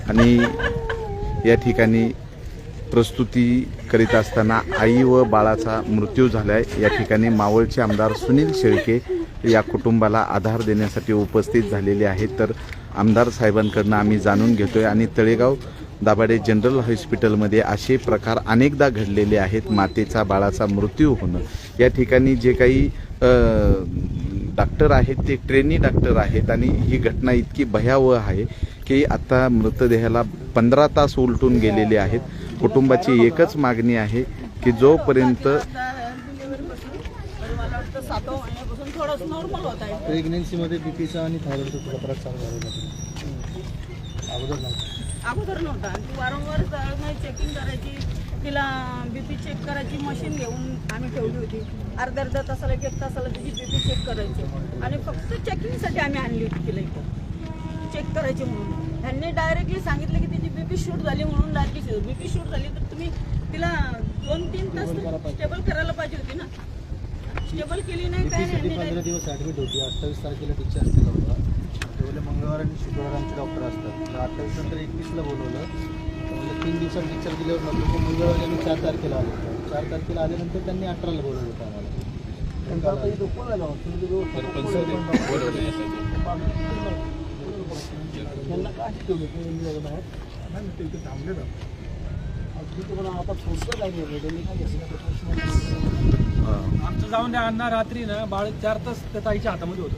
आणि या ठिकाणी प्रस्तुती करीत असताना आई व बाळाचा मृत्यू झाला आहे। या ठिकाणी मावळचे आमदार सुनील शेळके या कुटुंबाला आधार देण्यासाठी उपस्थित झालेले आहेत। तर आमदार साहेबांकडून आम्ही जाणून घेतोय आणि तळेगाव दाभाडे जनरल हॉस्पिटलमध्ये असे प्रकार अनेकदा घडलेले आहेत। मातेचा बाळाचा मृत्यू होणं, या ठिकाणी जे काही डॉक्टर आहेत ते ट्रेनी डॉक्टर आहेत आणि ही घटना इतकी भयावह आहे की आता मृतदेहाला 15 तास उलटून गेलेले आहेत। कुटुंबाची एकच मागणी आहे की जोपर्यंत प्रेग्नेन्सीमध्ये बीपीचा आणि थायरॉइडचा त्रास चालू झाला अगोदर नव्हता आणि ती वारंवार चेकिंग करायची, तिला बीपी चेक करायची मशीन घेऊन आम्ही ठेवली होती। अर्ध्या तासाला 1 तासाला तिची बीपी चेक करायची आणि फक्त चेकिंगसाठी आम्ही आणली होती तिला इथं चेक करायची म्हणून। त्यांनी डायरेक्टली सांगितलं की तिची बीपी शूट झाली म्हणून डायरेक्टली बीपी शूट झाली तर तुम्ही तिला 2-3 तास स्टेबल करायला पाहिजे होती ना, स्टेबल केली नाही काय नाही। 15 दिवस ॲडमिट होती, 28 तारखेला डिस्चार्ज केला होता। तेवढे मंगळवार आणि शुक्रवार आमचे डॉक्टर असतात, 28 नंतर 21ला बोलवलं। 3 दिवसात डिस्चार्ज दिल्यावर नंतर मंगळवारी आम्ही 4 तारखेला आलो। 4 तारखेला आल्यानंतर त्यांनी 18ला बोलवलं होतं आम्हाला। आमचं जाऊन द्या अण्णा, रात्री ना बाळ 4 तास त्या ताईच्या हातामध्ये होतं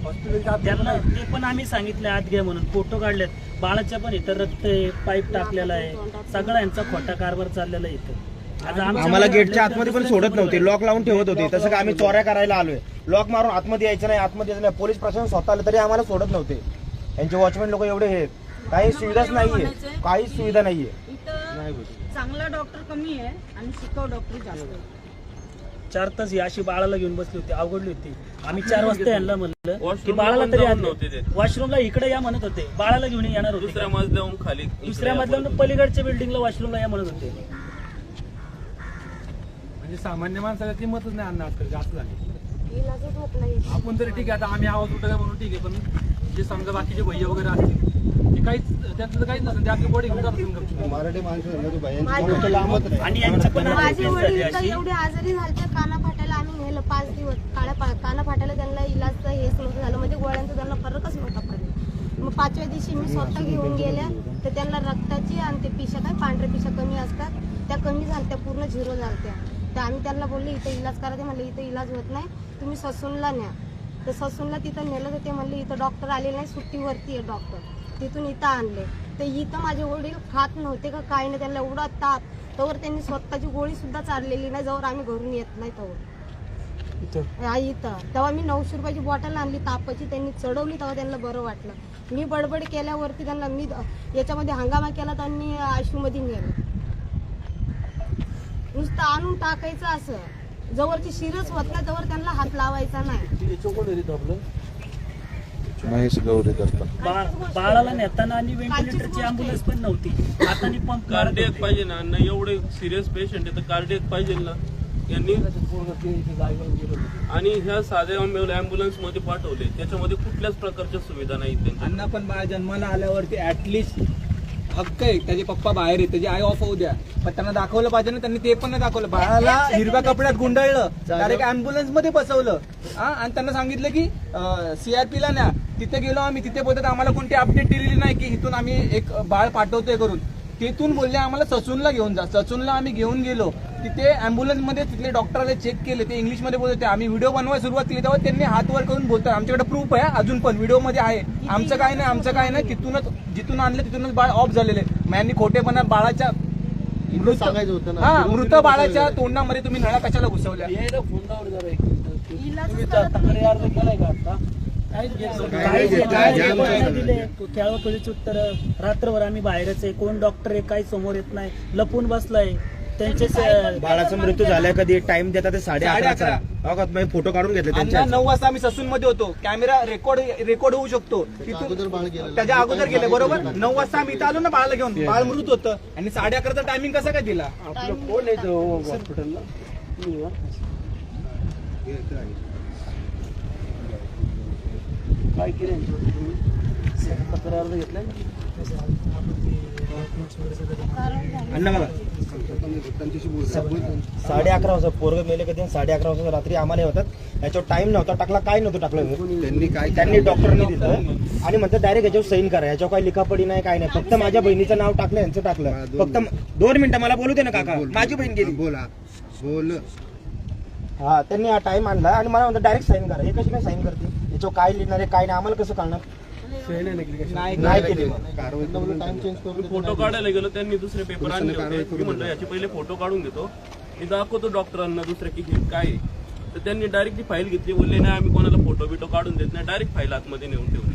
हॉस्पिटलच्या त्यांना ते पण आम्ही सांगितलं आत घ्या म्हणून, फोटो काढलेत बाळाच्या पण इथं रक्त आहे, पाईप टाकलेला आहे, सगळा यांचा खोटा कारभार चाललेला आहे इथं। आज आम्हाला गेटच्या आतमध्ये पण सोडत नव्हते, लॉक लावून ठेवत होते। तसं का आम्ही चोऱ्या करायला आलोय, लॉक मारून आतमध्ये यायचं नाही, आतमध्ये यायचं नाही। पोलीस प्रशासन स्वतः आलं तरी आम्हाला सोडत नव्हते। यांचे वॉचमॅन लोक एवढे हे, काही सुविधाच नाहीये, काहीच सुविधा नाहीये। इथं चांगला डॉक्टर कमी आहे आणि शिकाऊ डॉक्टर जास्त आहे। 4 तास ही अशी बाळाला घेऊन बसली होती, अवघडली होती। आम्ही 4 वाजता यांना म्हणलं की बाळाला तरी वॉशरूमला इकडे या म्हणत होते, बाळाला घेऊन येणार होते। दुसऱ्या मजल्याहून पलीकडच्या बिल्डिंगला वॉशरूमला या म्हणत होते। म्हणजे सामान्य माणसाला किंमतच नाही अण्णा आजकाल, जास्त झाली। आपण तरी ठीक आहे, आता आम्ही आवाज उठवला म्हणून ठीक आहे, पण जे समजा बाकीचे भैया वगैरे असतील काहीच त्यातलं काहीच नसेल, ते आपली बॉडी घेऊन जातात। मराठी माणसं आणि यांची पण माझे वडील एवढे आजारी झाले, काना फाटायला आम्ही नेलं 5 दिवस, काना फाटायला त्यांना इलाज हेच नव्हतं झालं, म्हणजे गोळ्यांचा त्यांना फरकच नव्हता पडला। मग 5व्या दिवशी मी स्वतः घेऊन गेल्या तर त्यांना रक्ताची आणि ते पिशा काय पांढऱ्या पिशा कमी असतात त्या कमी झाल्या, पूर्ण 0 झाल्या। तर आम्ही त्यांना बोलले इथं इलाज करा, ते म्हणले इथं इलाज होत नाही, तुम्ही ससूनला न्या। तर ससूनला तिथं नेलं तर ते म्हणले इथं डॉक्टर आलेले नाही, सुट्टीवरती आहे डॉक्टर, तिथून इथं आणले। तर इथं माझे वडील खात नव्हते का काय नाही, त्यांना एवढा ताप, तवर त्यांनी स्वतःची गोळी सुद्धा चाललेली नाही, जवळ आम्ही घरून येत नाही तवर इथं। तेव्हा मी 900 रुपयाची बॉटल आणली तापाची, त्यांनी चढवली, तेव्हा त्यांना बरं वाटलं। मी बडबड केल्यावरती त्यांना मी याच्यामध्ये हंगामा केला, त्यांनी आयसीयूमध्ये नेलं। नुसतं आणून टाकायचं असं, जवळची शिरच होत नाही तवर त्यांना हात लावायचा नाही। महेश गौरीत असतात बाळाला नेताना आणि व्हेंटिलेटरची अँब्युलन्स पण नव्हती, हाताने पंप कार्डियक पाहिजे ना, एवढे सिरियस पेशंट आहे तर कार्डियक पाहिजे ना यांनी। आणि ह्या साध्या अँब्युलन्स मध्ये पाठवले, त्याच्यामध्ये कुठल्याच प्रकारच्या सुविधा नाही त्यांच्या। अण्णा पण बाळ जन्माला आल्यावरती ऍटलिस्ट हक्क आहे, त्याचे पप्पा बाहेर आहे, त्याची आई ऑफ होऊ द्या, पण त्यांना दाखवलं पाहिजे ना, त्यांनी ते पण नाही दाखवलं। बाळाला हिरव्या कपड्यात गुंडाळलं, डायरेक्ट अँब्युलन्स मध्ये बसवलं आणि त्यांना सांगितलं की CRP ला न्या। तिथे गेलो आम्ही, तिथे बोलतात आम्हाला कोणती अपडेट दिलेली नाही की इथून आम्ही एक बाळ पाठवतोय करून। तिथून बोलले आम्हाला ससूनला घेऊन जा, ससूनला आम्ही घेऊन गेलो, तिथे अँब्युलन्स मध्ये तिथले डॉक्टरला चेक केले, ते इंग्लिशमध्ये बोलत होते। आम्ही व्हिडिओ बनवायला सुरुवात केली तेव्हा त्यांनी हात वर करून बोलतात, आमच्याकडे प्रूफ आहे अजून पण व्हिडिओ मध्ये आहे, आमचं काय नाही, आमचं काय नाही, तिथूनच जिथून आणलं तिथूनच बाळ ऑफ झालेले। यांनी खोटेपणा बाळाच्या सांगायचं होतं ना, मृत बाळाच्या तोंडामध्ये तुम्ही नळा कशाला घुसवल्या? खेळाखोलीची उत्तर, रात्रभर आम्ही बाहेरच आहे, कोण डॉक्टर आहे काही समोर येत नाही, लपून बसलाय। त्यांचे बाळाचा मृत्यू झाला, कधी टाइम देतात ते 11:30 फोटो काढून घेतले त्यांच्या। 9 वाजता आम्ही ससून मध्ये होतो, कॅमेरा रेकॉर्ड होऊ शकतो, त्याच्या अगोदर गेले बरोबर। 9 वाजता आम्ही इथं आलो ना बाळाला घेऊन, बाळ मृत होतं आणि 11:30चा टायमिंग कसा काय दिला? कोण आहे हॉस्पिटलला काय केलं तक्रार घेतलाय अण्णा बघा 11:30 वाजता पोरग मेले कधी 11:30 वाजता रात्री आम्हाला होतात याच्यावर टाइम नव्हता टाकला, काय नव्हतं टाकलं त्यांनी डॉक्टरने दिलं आणि म्हणतात डायरेक्ट याच्यावर सैन करा, याच्यावर काही लिखापडी नाही काय नाही, फक्त माझ्या बहिणीचं नाव टाकलं, यांचं टाकलं. फक्त 2 मिनिटं मला बोलू दे ना काका, माझी बहीण गेली. बोल हा, त्यांनी हा टाइम आणला आणि मला म्हणतात डायरेक्ट साईन करा. हे कशी काय साईन करते, याच्यावर काय लिहिणार आहे काय नाही आम्हाला कसं कळणार. नाही केली टाइम चेंज करून फोटो काढायला गेलो, त्यांनी दुसरे पेपर आणले होते. मी म्हणलं याचे पहिले फोटो काढून घेतो, मी दाखवतो डॉक्टरांना दुसरे की हे काय आहे. तर त्यांनी डायरेक्ट ती फाईल घेतली, बोलले नाही आम्ही कोणाला फोटो बिटो काढून देत नाही, डायरेक्ट फाईल आतमध्ये नेऊन ठेवली.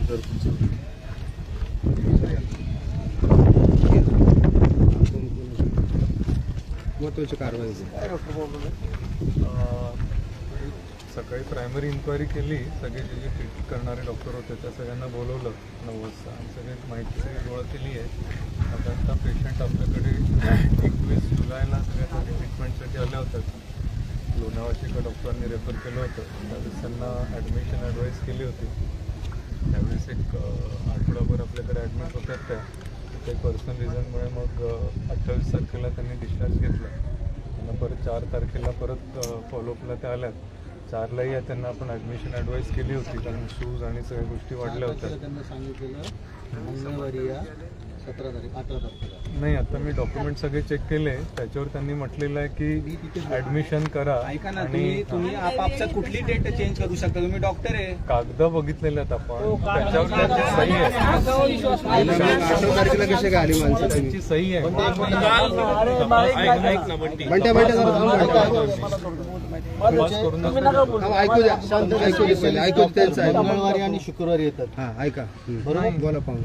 महत्वाची कारवाई सकाळी प्रायमरी इन्क्वायरी केली, सगळे जे ट्रीट करणारे डॉक्टर होते त्या सगळ्यांना बोलवलं 9 वाजता आणि सगळी माहिती सगळी गोळा केली आहे. आता पेशंट आपल्याकडे 21 जुलैला सगळ्यांसाठी ट्रीटमेंटसाठी आल्या होत्या. लोणावळच्या एका डॉक्टरांनी रेफर केलं होतं, त्यावेळेस त्यांना ॲडमिशन ॲडवाईस केली होती. त्यावेळेस एक आठवडाभर आपल्याकडे ॲडमिट होत्या त्या. काही पर्सनल रिझनमुळे मग 28 तारखेला त्यांनी डिस्चार्ज घेतला. त्यांना परत 4 तारखेला परत फॉलोअपला त्या आल्यात. 4लाही त्यांना आपण ॲडमिशन ॲडवाईस केली होती, कारण शूज आणि सगळ्या गोष्टी वाढल्या होत्या. त्यांना सांगितलेलं मंगळवारी या 17 तारीख 18 तारखेला. नाही, आता मी डॉक्युमेंट सगळे चेक केले, त्याच्यावर त्यांनी म्हटलेलं आहे की ॲडमिशन करा. ऐका ना, आणि तुम्ही आपापसात कुठली डेट चेंज करू शकता, तुम्ही डॉक्टर आहे. कागद बघितलेले आहेत आपण, त्याच्यावर त्यांची सही आहे. 18 तारखेला कसे काय आली माणसं त्यांची सही आहे. ऐक ना बंटी, ऐकू द्या, शांत ऐकू दे पहिले, ऐकू दे त्यांचं. मंगळवारी आणि शुक्रवारी येतात. हा ऐका, बरोबर बोला पाहून.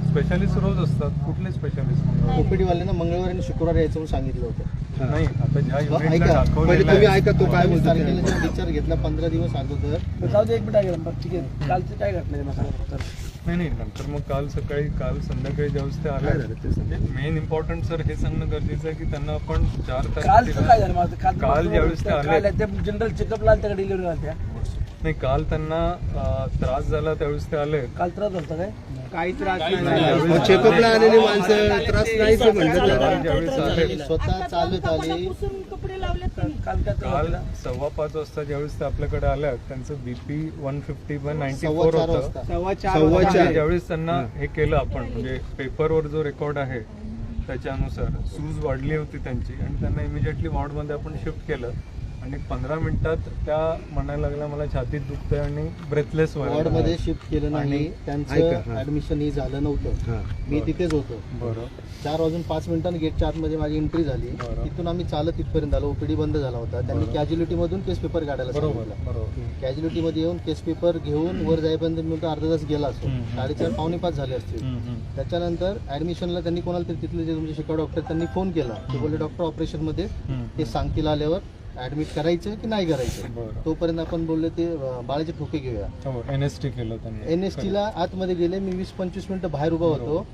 स्पेशालिस्ट रोज असतात. कुठले स्पेशालिस्ट? ओपीडी वाल्यांना मंगळवारी आणि शुक्रवारी यायचं म्हणून सांगितलं होतं. नाही, आता ज्या युनिटला ऐका पहिले दाखवलेलं तुम्ही आहे, ऐका, तो काय बोलतो. तारखेला जेव्हा डिस्चार्ज घेतला 15 दिवस अगोदर. जाऊ दे, एक मिनिट ठीक आहे. कालचं काय घटना नाही नंतर मग काल संध्याकाळी ज्यावेळेस ते आले, मेन इम्पॉर्टंट सर हे सांगणं गरजेचं आहे की त्यांना आपण 4 तारखेला काल ज्यावेळेस ते आले, जनरल चेकअपला त्या डिलिव्हरी झाल्या. नाही काल त्यांना त्रास झाला त्यावेळेस ते आले. काल त्रास झाला काय? काही त्रास नाही. चेकअपला आलेली माणसं त्रास नाही ज्यावेळेस आले, स्वतः चालत आली. पुसून कपडे लावलेत त्यांनी. काल 5:15 वाजता ज्यावेळेस ते आपल्याकडे आल्या, त्यांचं BP 150/94 होतं. 4:15 ज्यावेळेस त्यांना हे केलं आपण, म्हणजे पेपरवर जो रेकॉर्ड आहे त्याच्यानुसार सूज वाढली होती त्यांची आणि त्यांना इमिजिएटली वॉर्डमध्ये आपण शिफ्ट केलं. आणि 15 मिनिटात त्या म्हणायला लागल्या मला छातीत दुखतंय आणि ब्रेथलेस वॉर्ड मध्ये शिफ्ट केलं नाही, त्यांचं ऍडमिशनही झालं नव्हतं. मी तिथेच होतो. बरं. 4:05 गेटच्या आतमध्ये माझी एंट्री झाली. तिथून आम्ही चालत तिथपर्यंत आलो. ओपीडी बंद झाला होता. त्यांनी कॅज्युलिटी मधून केस पेपर काढायला सांगितलं. कॅज्युलिटी मध्ये येऊन केस पेपर घेऊन वर जाईपर्यंत मी अर्धा तास गेला असतो. 4:30 पावणे 5 झाले असतील. त्याच्यानंतर ऍडमिशनला त्यांनी कोणाला तरी तिथले जे तुमचे शिकाऊ डॉक्टर त्यांनी फोन केला. ते बोलले डॉक्टर ऑपरेशन मध्ये ते सांगतील आल्यावर ऍडमिट करायचं की नाही करायचं. तोपर्यंत आपण बोलले ते बाळाचे ठोके घेऊया. NST केलं त्यांनी. NST ला आतमध्ये गेले. मी 20-25 मिनिटं बाहेर उभा होतो.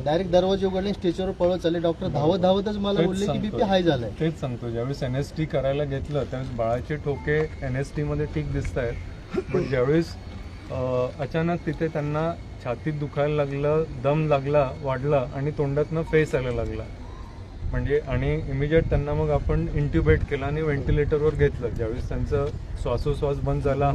डायरेक्ट दरवाजे उघडले, स्टेजवर पळत चालले. डॉक्टर धावतच मला बोलले की BP हाय झालाय. तेच सांगतो, ज्यावेळेस NST करायला घेतलं त्यावेळेस बाळाचे ठोके NST मध्ये ठीक दिसत आहेत. पण ज्यावेळेस अचानक तिथे त्यांना छातीत दुखायला लागलं, दम लागला, वाढला आणि तोंडातनं फेस यायला लागला. म्हणजे आणि इमिजिएट त्यांना मग आपण इंट्युबेट केलं आणि व्हेंटिलेटरवर घेतलं. ज्यावेळेस त्यांचं श्वासोश्वास बंद झाला.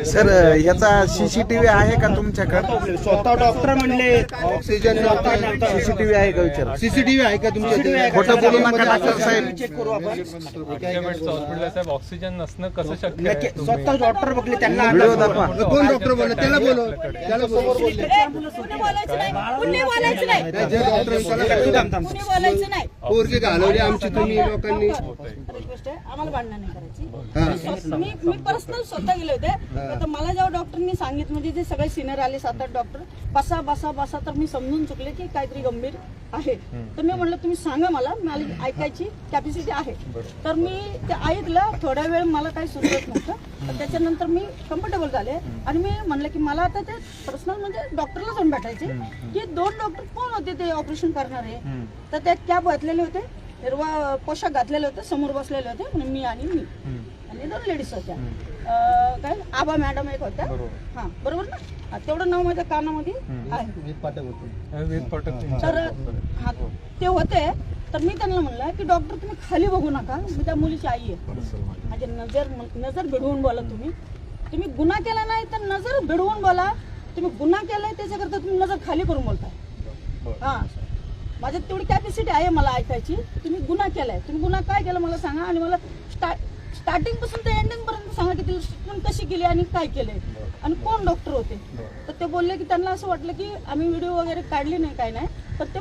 सर याचा CCTV आहे का तुमच्याकडे? स्वतः डॉक्टर म्हणले ऑक्सिजन CCTV आहे का विचार? CCTV आहे का तुमच्या? खोटं बोलू नका डॉक्टर साहेब. चेक करू आपण. हॉस्पिटल साहेब ऑक्सिजन नसणं कसं शक्य आहे? स्वतः डॉक्टर बघले त्यांना. व्हिडिओ दाखवा. कोण डॉक्टर बोलले त्याला बोलव. त्याला समोर बोलले. कुणी बोलायचं नाही. कुणी बोलायचं नाही. जे डॉक्टर कुणी बोलायचं नाही. पोरगे घालवले आमची तुम्ही लोकांनी. रिक्वेस्ट आहे, आम्हाला भांडणं नाही करायची. मी पर्सनल स्वतः गेले होते. तर मला जेव्हा डॉक्टरनी सांगितलं, म्हणजे जे सगळे सिनियर आले 7-8 डॉक्टर, बसा तर मी समजून चुकले की काहीतरी गंभीर आहे. तर मी म्हणलं तुम्ही सांगा मला ऐकायची कॅपॅसिटी आहे. तर मी ते ऐकलं. थोड्या वेळ मला काही सुचत नव्हतं. तर त्याच्यानंतर मी कम्फर्टेबल झाले आणि मी म्हणलं की मला आता ते पर्सनल म्हणजे डॉक्टरला जाऊन भेटायचे की 2 डॉक्टर कोण होते ते ऑपरेशन करणारे. तर ते कॅप घातलेले होते, हिरवा पोशाख घातलेले होते, समोर बसलेले होते. म्हणजे मी आणि 2 लेडीज होत्या. काय आबा मॅडम एक होत्या. हा बरोबर ना. तेवढं नाव माझ्या कानामध्ये आहे. पाठक होते. वेद पाठक तर ते होते, तर मी त्यांना म्हणलं की डॉक्टर तुम्ही खाली बघू नका, मी त्या मुलीची आई आहे, माझी नजर भिडवून बोला, तुम्ही गुन्हा केला नाही तर नजर भिडवून बोला, तुम्ही गुन्हा केलाय त्याच्याकरता तुम्ही नजर खाली करून बोलताय. हा, माझ्यात तेवढी कॅपॅसिटी आहे मला ऐकायची. तुम्ही गुन्हा केलाय, तुम्ही गुन्हा काय केला मला सांगा, आणि मला स्टार्टिंग पासून ते एंडिंग पर्यंत सांगा की तिला ट्रीटमेंट कशी केली आणि काय केलंय आणि कोण डॉक्टर होते. तर ते बोलले की त्यांना असं वाटलं की आम्ही व्हिडिओ वगैरे काढले नाही, काय नाही, पण ते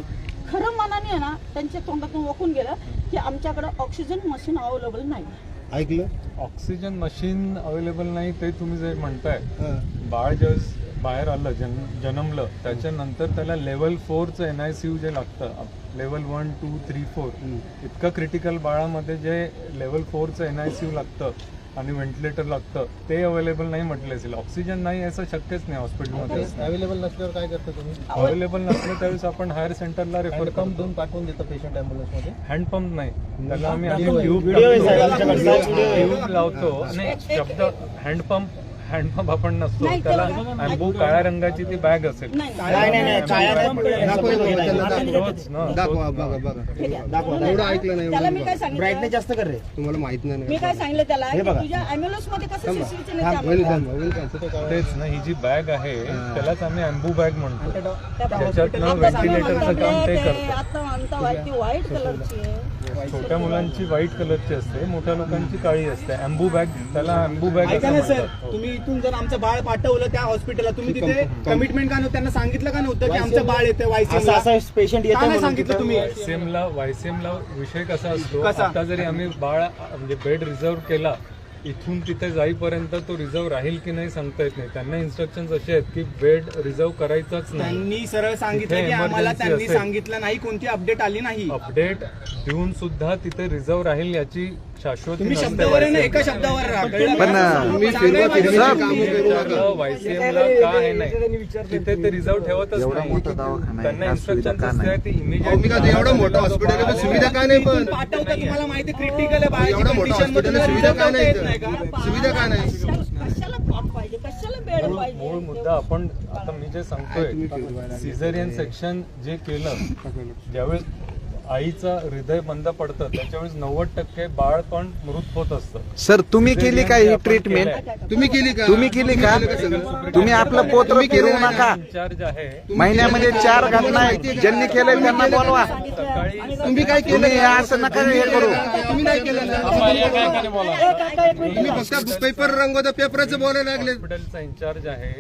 खरं मनाने आहे ना त्यांच्या तोंडातून वाकून गेलं की आमच्याकडे ऑक्सिजन मशीन अवेलेबल नाही. ऐकलं ऑक्सिजन मशीन अवेलेबल नाही ते तुम्ही जे म्हणताय. बाळ जेव्हा बाहेर आलं जन्मलं त्याच्यानंतर त्याला लेवल 4चं NICU जे लागतं, लेवल 1, 2, 3, 4 इतकं क्रिटिकल बाळामध्ये जे लेवल 4चं NICU लागतं आणि व्हेंटिलेटर लागतं ते अवेलेबल नाही म्हटले असेल. ऑक्सिजन नाही असं शक्यच नाही हॉस्पिटलमध्ये. अवेलेबल नसल्यावर काय करता तुम्ही? अवेलेबल नसलं त्यावेळेस आपण हायर सेंटरला रेफर पंप देऊन पाठवून देतो पेशंट ॲम्ब्युलन्समध्ये. हँडपंप नाही, त्याला आम्ही व्हिडिओ ट्यूब लावतो. नाही, शब्द हँडपंप आपण नसतो, त्याला अँबू काळ्या रंगाची ती बॅग असेल. नाही एवढं ऐकलं नाही. त्याला मी काय सांगितलं, ब्राईटनेस जास्त कर रे. तुम्हाला माहित नाही मी काय सांगितलं त्याला की तुझ्या ॲम्ब्युलन्स मध्ये कसं CCTV चे तेच ना, ही जी बॅग आहे त्यालाच आम्ही अँबू बॅग म्हणतो. त्याच्यातनं व्हेंटिलेटरचं काम ते करतं. ती व्हाईट कलरची आहे, छोट्या मुलांची व्हाईट कलरची असते, मोठ्या लोकांची काळी असते. अँबू बॅग, त्याला अँबू बॅग ऐका असं ना सर, म्हणतात. तुम्ही इथून जर आमचं बाळ पाठवलं त्या हॉस्पिटलला, तुम्ही तिथे कमिटमेंट का नव्हतं, त्यांना सांगितलं का नव्हतं की आमचं बाळ येतं वायसीएमला? असं पेशंट का नाही येतं सांगितलं तुम्ही? वायसीएमला विषय कसा असतो, कसा? आता जरी आम्ही बाळ म्हणजे बेड रिझर्व केला, इथून तिथे जाईपर्यंत तो रिझर्व राहील की नाही सांगता येत नाही. त्यांना इन्स्ट्रक्शन्स असे आहेत की बेड रिझर्व करायचाच नाही. त्यांनी सरळ सांगितलं तिथे की आम्हाला emergency त्यांनी असेल. सांगितलं नाही, कोणती अपडेट आली नाही. अपडेट देऊन सुद्धा तिथे रिझर्व राहील याची शाश्वती तुम्ही नसते शब्दावर आहे ना, एका YCM. शब्दावर राहा. कळलं पण का? तुम्ही चांगलं आहे फिरवा माझं. YCM ला का आहे नाही, तिथे ते रिझर्व ठेवतच एवढा नाही. मोठा दवाखाना आहे, त्यांना ह्या सुविधा इन्स्ट्रक्शन का असते नाही? ते मी इमिजिएट काय एवढं मोठं हॉस्पिटल आहे पण सुविधा का नाही? पण पाठवता तुम्हाला माहिती क्रिटिकल आहे बाळाची एवढं मोठं condition, मग हॉस्पिटल आहे, तुम्हाला सुविधा का रिझर्व नाही देता येत नाही का? सुविधा का नाही? कशाला कॉट पाहिजे, कशाला बेड मूळ पाहिजे. मुद्दा आपण आता मी जे सांगतोय, सिझेरियन सेक्शन जे केलं, ज्यावेळेस आईचा हृदय बंद पडतं त्याच्यावेळेस 90% बाळ पण मृत होत असतं. सर तुम्ही केली का ही ट्रीटमेंट? तुम्ही केली का? तुम्ही केली का? तुम्ही आपलं पोत्र फिरवू नका. इन्चार्ज आहे. महिन्यामध्ये 4 घटना आहेत. ज्यांनी केलंय त्यांना बोलवा. सकाळी तुम्ही काय केलं? तुम्ही असं नका हे करू. तुम्ही नाही केलं ना? तुम्ही फक्त पेपर रंगवता, पेपरचं बोलायला लागले. हॉस्पिटलचा इन्चार्ज आहे.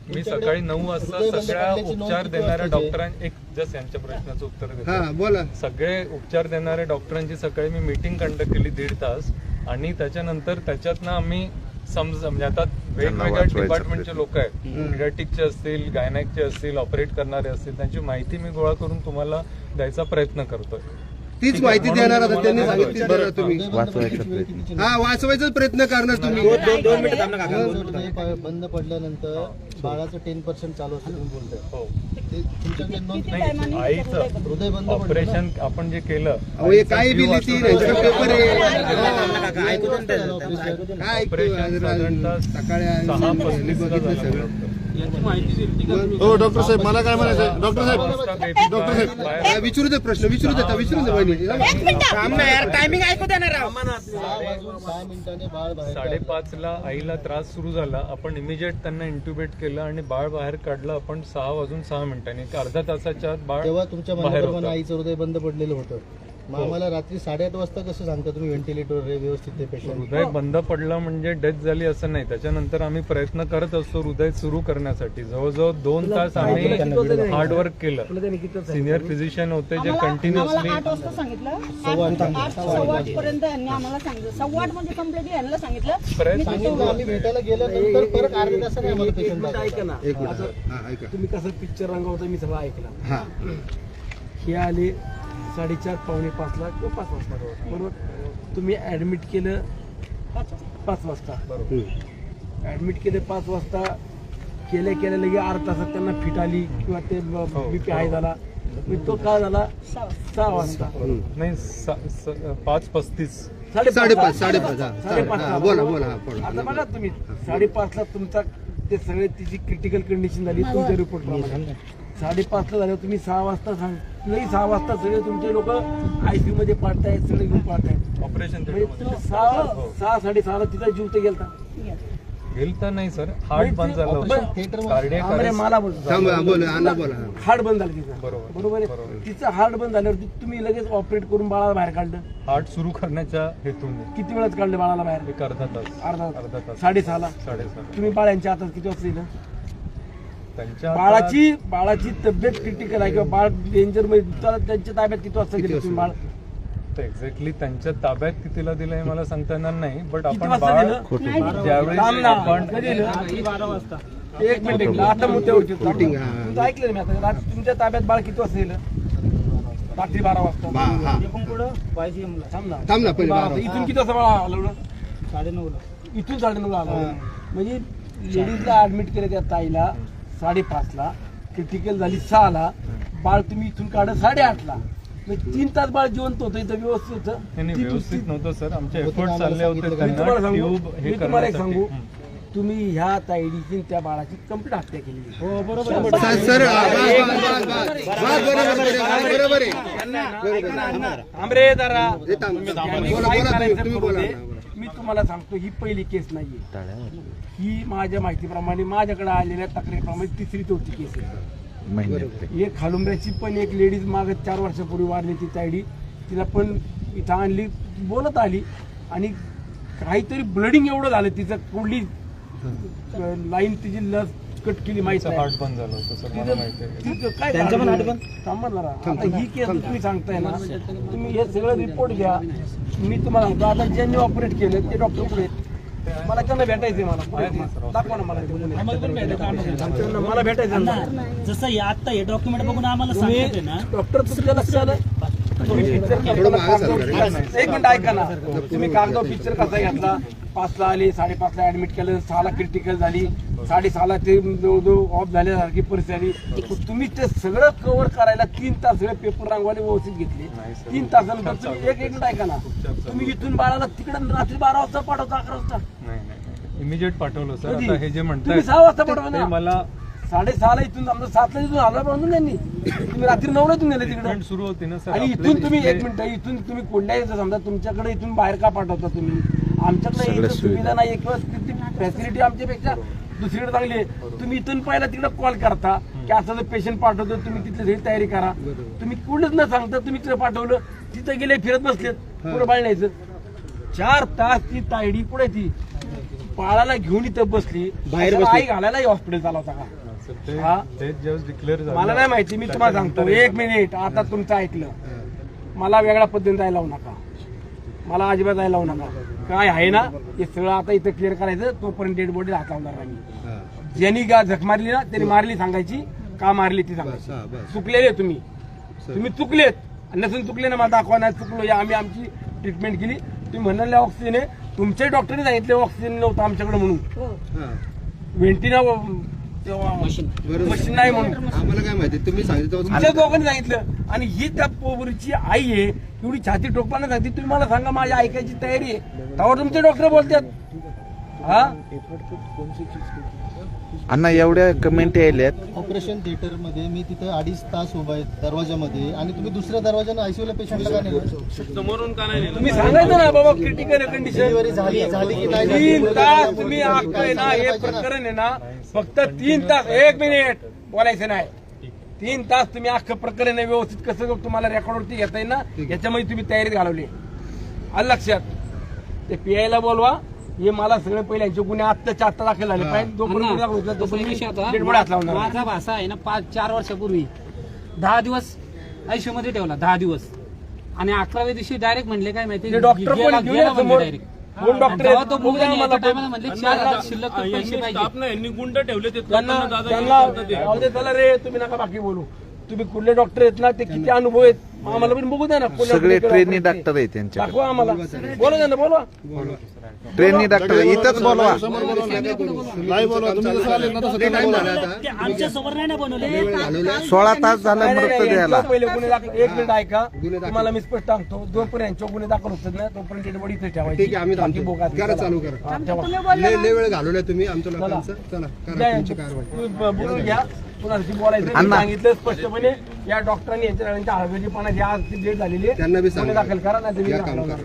मी सकाळी 9 वाजता सगळ्या उपचार देणाऱ्या डॉक्टरांची एक जस्ट यांच्या प्रश्नाचं उत्तर देतो. हा बोला. सगळे उपचार देणाऱ्या डॉक्टरांची सकाळी मी मीटिंग कंडक्ट केली 1.5 तास, आणि त्याच्यानंतर त्याच्यातनं आम्ही म्हणजे आता वेगवेगळ्या वाचवायचा डिपार्टमेंटचे लोक आहेत, पिडियाट्रिकचे असतील, गायनॅकचे असतील, ऑपरेट करणारे असतील, त्यांची माहिती मी गोळा करून तुम्हाला द्यायचा प्रयत्न करतोय. तीच माहिती देणार आता त्यांनी सांगितली. बरं तुम्ही वाचवायचा प्रयत्न. हा वाचवायचा प्रयत्न करणार तुम्ही. 2 मिनिटं थांब ना काका. बंद पडल्यानंतर बाळाचं 10% चालू असतं तुम्ही बोलताय. हो, ते तुमच्याकडे नोंद नाही, आईचं हृदय बंद पडलं ऑपरेशन आपण जे केलं, अहो हे काय बिल ती पेपर काका ऐकू दे ना त्याचं. काय ऑपरेशन साधारणतः सकाळी 6:35 ला झालं. याची माहिती दिली का तुम्ही? हो डॉक्टर साहेब मला काय म्हणायचं? डॉक्टर साहेब डॉक्टर साहेब विचारू दे प्रश्न, विचारू दे वहिनी. थांब ना यार, टायमिंग ऐकू दे ना राव. 6 मिनिटांनी बाळ बाहेर 5:30ला आईला त्रास सुरू झाला. आपण इमिजिएट त्यांना इंट्युबेट केलं आणि बाळ बाहेर काढलं. आपण 6:06 एक अर्ध्या तासाच्या आत बाळ तेव्हा तुमच्या बाहेर म्हणण्याप्रमाणे होतं. आईचं हृदय बंद पडलेलं होतं. मग आम्हाला रात्री 8:30 वाजता कसं सांगता तुम्ही व्हेंटिलेटरवर व्यवस्थित ते पेशंट? हृदय बंद पडलं म्हणजे डेथ झाली असं नाही. त्याच्यानंतर आम्ही प्रयत्न करत असतो हृदय सुरू करण्यासाठी. जवळजवळ 2 तास आम्ही हार्डवर्क केलं. सिनियर फिजिशियन होते जे कंटिन्युअसली 8 वाजता सांगितलं, 8:15 पर्यंत यांनी आम्हाला सांगितलं. 8:15 म्हणजे कम्प्लीटली यांना सांगितलं. सांगितलं आम्ही भेटायला गेल्यानंतर परत अर्ध्या तासाने आम्हाला पेशंट ऐका ना, ऐका. तुम्ही कसं पिक्चर रंगवता मी सगळं ऐकलं. हा हे आले 4:30 5:45 किंवा 5 वाजता बरोबर. तुम्ही ऍडमिट केलं 5 वाजता बरोबर. ऍडमिट केलं 5 वाजता, केल्या लगे अर्धा तासात त्यांना फिट आली किंवा ते बीपी हाय झाला. तो काय झाला 6 वाजता नाही 5:35 5:30 हा बोला बोला. आता बघा तुम्ही 5:30 ला तुमचा ते सगळे तिची क्रिटिकल कंडिशन झाली तुमच्या रिपोर्ट प्रमाणे. 5:30 झालं, तुम्ही 6 वाजता नाही 6 वाजता सगळे तुमचे लोक आयसीयू मध्ये पाडतायत, सगळे घेऊन पाडतायत. ऑपरेशन म्हणजे 6-6:30 तिथं जीव तर गेलता. गेलता नाही सर, हार्ट बंद झालं होतं. कार्डियक आमरे मला हार्ट बंद झालं तिचं. बरोबर. बरोबर आहे. तिचं हार्ट बंद झाल्यावरती तुम्ही लगेच ऑपरेट करून बाळाला बाहेर काढलं. हार्ट सुरू करण्याच्या हेतूने किती वेळात काढलं बाळाला बाहेर? एक अर्धा तास. अर्धा तास. 6:30ला. 6:30. तुम्ही बाळांच्या हातात किती वाजता दिलं? त्यांच्या बाळाची तब्येत क्रिटिकल आहे किंवा बाळ डेंजर मध्ये त्यांच्या ताब्यात किती वाजता गेले तुम्ही बाळ? एक्झॅक्टली त्यांच्या ताब्यात कितीला दिलं हे मला सांगता येणार नाही, बट किती आपण वाजता बाळ दिलं? ज्यावेळेस थांब ना. आपण कधी दिलं? 1 मिनिट आता मुद्द्यावरती तुमचं ऐकलं मी आता. तुमच्या ताब्यात बाळ किती वाजता दिलं? रात्री 12 वाजता. थांब ना. इथून किती वाजता बाळ हलवलं? 9:30ला. इथून 9:30ला आलं. म्हणजे लेडीजला ऍडमिट केलं त्या ताईला 5:30ला, क्रिटिकल झाली 6ला, बाळ तुम्ही इथून काढ 8:30ला. म्हणजे 3 तास बाळ जिवंत होतं, इथं व्यवस्थित होतं. व्यवस्थित नव्हतं सर, आमचे एफर्ट चालले होते मी तुम्हाला त्यांना ट्यूब सांगू हे मी तुम्हाला एक करण्यासाठी. सांगू तुम्ही ह्या ताईडीची त्या बाळाची कंप्लीट हत्या केली. हो बरोबर आमरे दारा मी तुम्हाला सांगतो, ही पहिली केस नाहीये. ही माझ्या माहितीप्रमाणे माझ्याकडे आलेल्या तक्रारीप्रमाणे 3री-4थी केस आहे. एक खालुंब्याची पण एक लेडीज मागे 4 वर्षापूर्वी वारली ती तायडी. तिला पण इथं आणली, बोलत आली आणि काहीतरी ब्लडिंग एवढं झालं तिचं, कुठली लाईन तिची लस कट केली माहिती हार्ट बंद झालं होतं सर, मला माहिती आहे. काय थांबणार. आता ही केस तुम्ही सांगताय ना, तुम्ही हे सगळं रिपोर्ट घ्या. मी तुम्हाला सांगतो, आता ज्यांनी ऑपरेट केलं ते डॉक्टर पुढे मला त्यांना भेटायचंय. मला दाखवा ना, मला भेटायचं ना. जसं हे आता हे डॉक्युमेंट बघून आम्हाला सांगितलं ना, डॉक्टर तुमच्या लक्षात आलं? एक मिनिट ऐका ना. तुम्ही कागदावर पिक्चर कसा घेतला? 5ला आली, 5:30ला ऍडमिट केलं, 6ला क्रिटिकल झाली, 6:30ला ते ऑफ झाल्यासारखी परिस्थिती आली. तुम्ही ते सगळं कव्हर करायला 3 तास सगळे पेपर रांगवाले व्यवस्थित घेतले. 3 तासानंतर तुम्ही एक मिनिट ऐका ना, तुम्ही इथून बाळाला तिकडे रात्री 12 वाजता पाठवता, 11 वाजता नाही इमिजिएट पाठवलं सर. कधी? आता हे जे तुम्ही म्हणताय 6 वाजता पाठवा ते ना. मला 6:30ला इथून समजा 7ला इथून हल्ला पाठवून त्यांनी. तुम्ही रात्री 9ला इथून गेले तिकडे. ट्रीटमेंट सुरू होती ना सर. आणि आपले इथून तुम्ही तिथले- 1 मिनिट, इथून तुम्ही कोणत्याही समजा तुमच्याकडे इथून बाहेर का पाठवता तुम्ही? आमच्याकडे इथं सुविधा नाही किंवा फॅसिलिटी आमच्यापेक्षा दुसरीकडे चांगली आहे. तुम्ही इथून पहिला तिकडे कॉल करता की असं जर पेशंट पाठवतो, तुम्ही तिथली सगळी तयारी करा. तुम्ही कुठेच न सांगता तुम्ही तिकडे पाठवलं, तिथं गेले फिरत बसलेत, पुढे बाळ न्यायचं. 4 तास ती तायडी पुढे ती बाळाला घेऊन इथं बसली, बाहेर आई घालायला हॉस्पिटल चालू होता का? मला नाही माहिती, मी तुम्हाला सांगतो. 1 मिनिट, आता तुमचं ऐकलं. मला वेगळ्या पद्धतीने जायला लावू नका, मला अजिबात जायला लावू नका. काय आहे ना हे सगळं आता इथं क्लिअर करायचं. तोपर्यंत डेड बॉडी हात लावणार नाही. ज्यांनी झक मारली ना त्यांनी मारली सांगायची, का मारली ती सांगायची. चुकलेले तुम्ही चुकलेत. नसून चुकले ना मला दाखवा, नाही चुकलो, आम्ही आमची ट्रीटमेंट केली. तुम्ही म्हणाले ऑक्सिजन आहे, तुमच्या डॉक्टरने सांगितले ऑक्सिजन नव्हतं आमच्याकडे म्हणून, व्हेंटिना मशीन नाही म्हणून. आम्हाला काय माहिती, तुम्ही सांगितलं तुमच्या दोघांनी सांगितलं. आणि ही त्या पोरीची आई आहे, एवढी छाती टोकपानं सांगते. तुम्ही मला सांगा, माझी ऐकायची तयारी आहे, त्यावर तुमचे डॉक्टर बोलतात. हा अण्णा एवढ्या कमेंट यायल्यात. ऑपरेशन थिएटर मध्ये मी तिथं 2.5 तास उभा आहे दरवाजामध्ये, आणि तुम्ही दुसऱ्या दरवाजाने आयसीयूला पेशंटला का नाही? समोरून का नाही नेलं? तुम्ही सांगायचं ना बाबा क्रिटिकल कंडिशन डिलिव्हरी झाली की नाही? 3 तास तुम्ही ऐकताय ना, हे प्रकरण आहे ना, फक्त 3 तास. 1 मिनिट बोलायचं नाही. 3 तास तुम्ही अख्खं प्रकरण आहे व्यवस्थित कसं तुम्हाला रेकॉर्डवरती घेता येईल ना, याच्यामध्ये तुम्ही तयारीत घालवली. आलं लक्षात? ते पीआयला बोलवा. हे मला सगळे पहिले यांचे गुन्हे आत्ताच्या आत्ता दाखल झाले पाहिजे. माझा भाषा आहे ना, 4 वर्षापूर्वी 10 दिवस आयसीयू मध्ये ठेवला, 10 दिवस. आणि 11व्या दिवशी डायरेक्ट म्हणले काय माहिती, डॉक्टर डायरेक्ट कोण डॉक्टर जेव्हा तो मुलगा यायच्या टायमाला म्हणले 4 लाख शिल्लक पैसे पाहिजे. स्टाफ ना यांनी गुंड ठेवले ते त्यांना चला रे, तुम्ही नका बाकी बोलू. तुम्ही कुठले डॉक्टर आहेत ना, ते किती अनुभव आहेत आम्हाला पण बघू द्या ना. सगळे ट्रेनी डॉक्टर आहेत त्यांच्याकडे. दाखवा आम्हाला. बोला द्या ना, बोला. ट्रेनी डॉक्टर इथंच बोलवा. ते आमच्या समोर नाही ना बनवले. 16 तास झालं मृत द्यायला. पहिले गुन्हे दाखल. एक मिनिट ऐका, तुम्हाला मी स्पष्ट सांगतो. जोपर्यंत यांच्यावर गुन्हे दाखल होतात ना तोपर्यंत डेड बॉडी इथे ठेवायची. बाकी बोगा चालू करा. वेळ घालवला तुम्ही आमच्या लोकांचं. चला करा तुमची कारवाई. बोलून घ्या. कुणाशी बोलायचं मी सांगितलं स्पष्टपणे. या डॉक्टरांनी यांच्या हवेलीपणाची आज डेट झालेली आहे. त्यांना बी गुन्हे दाखल करा, नाही या काम करा.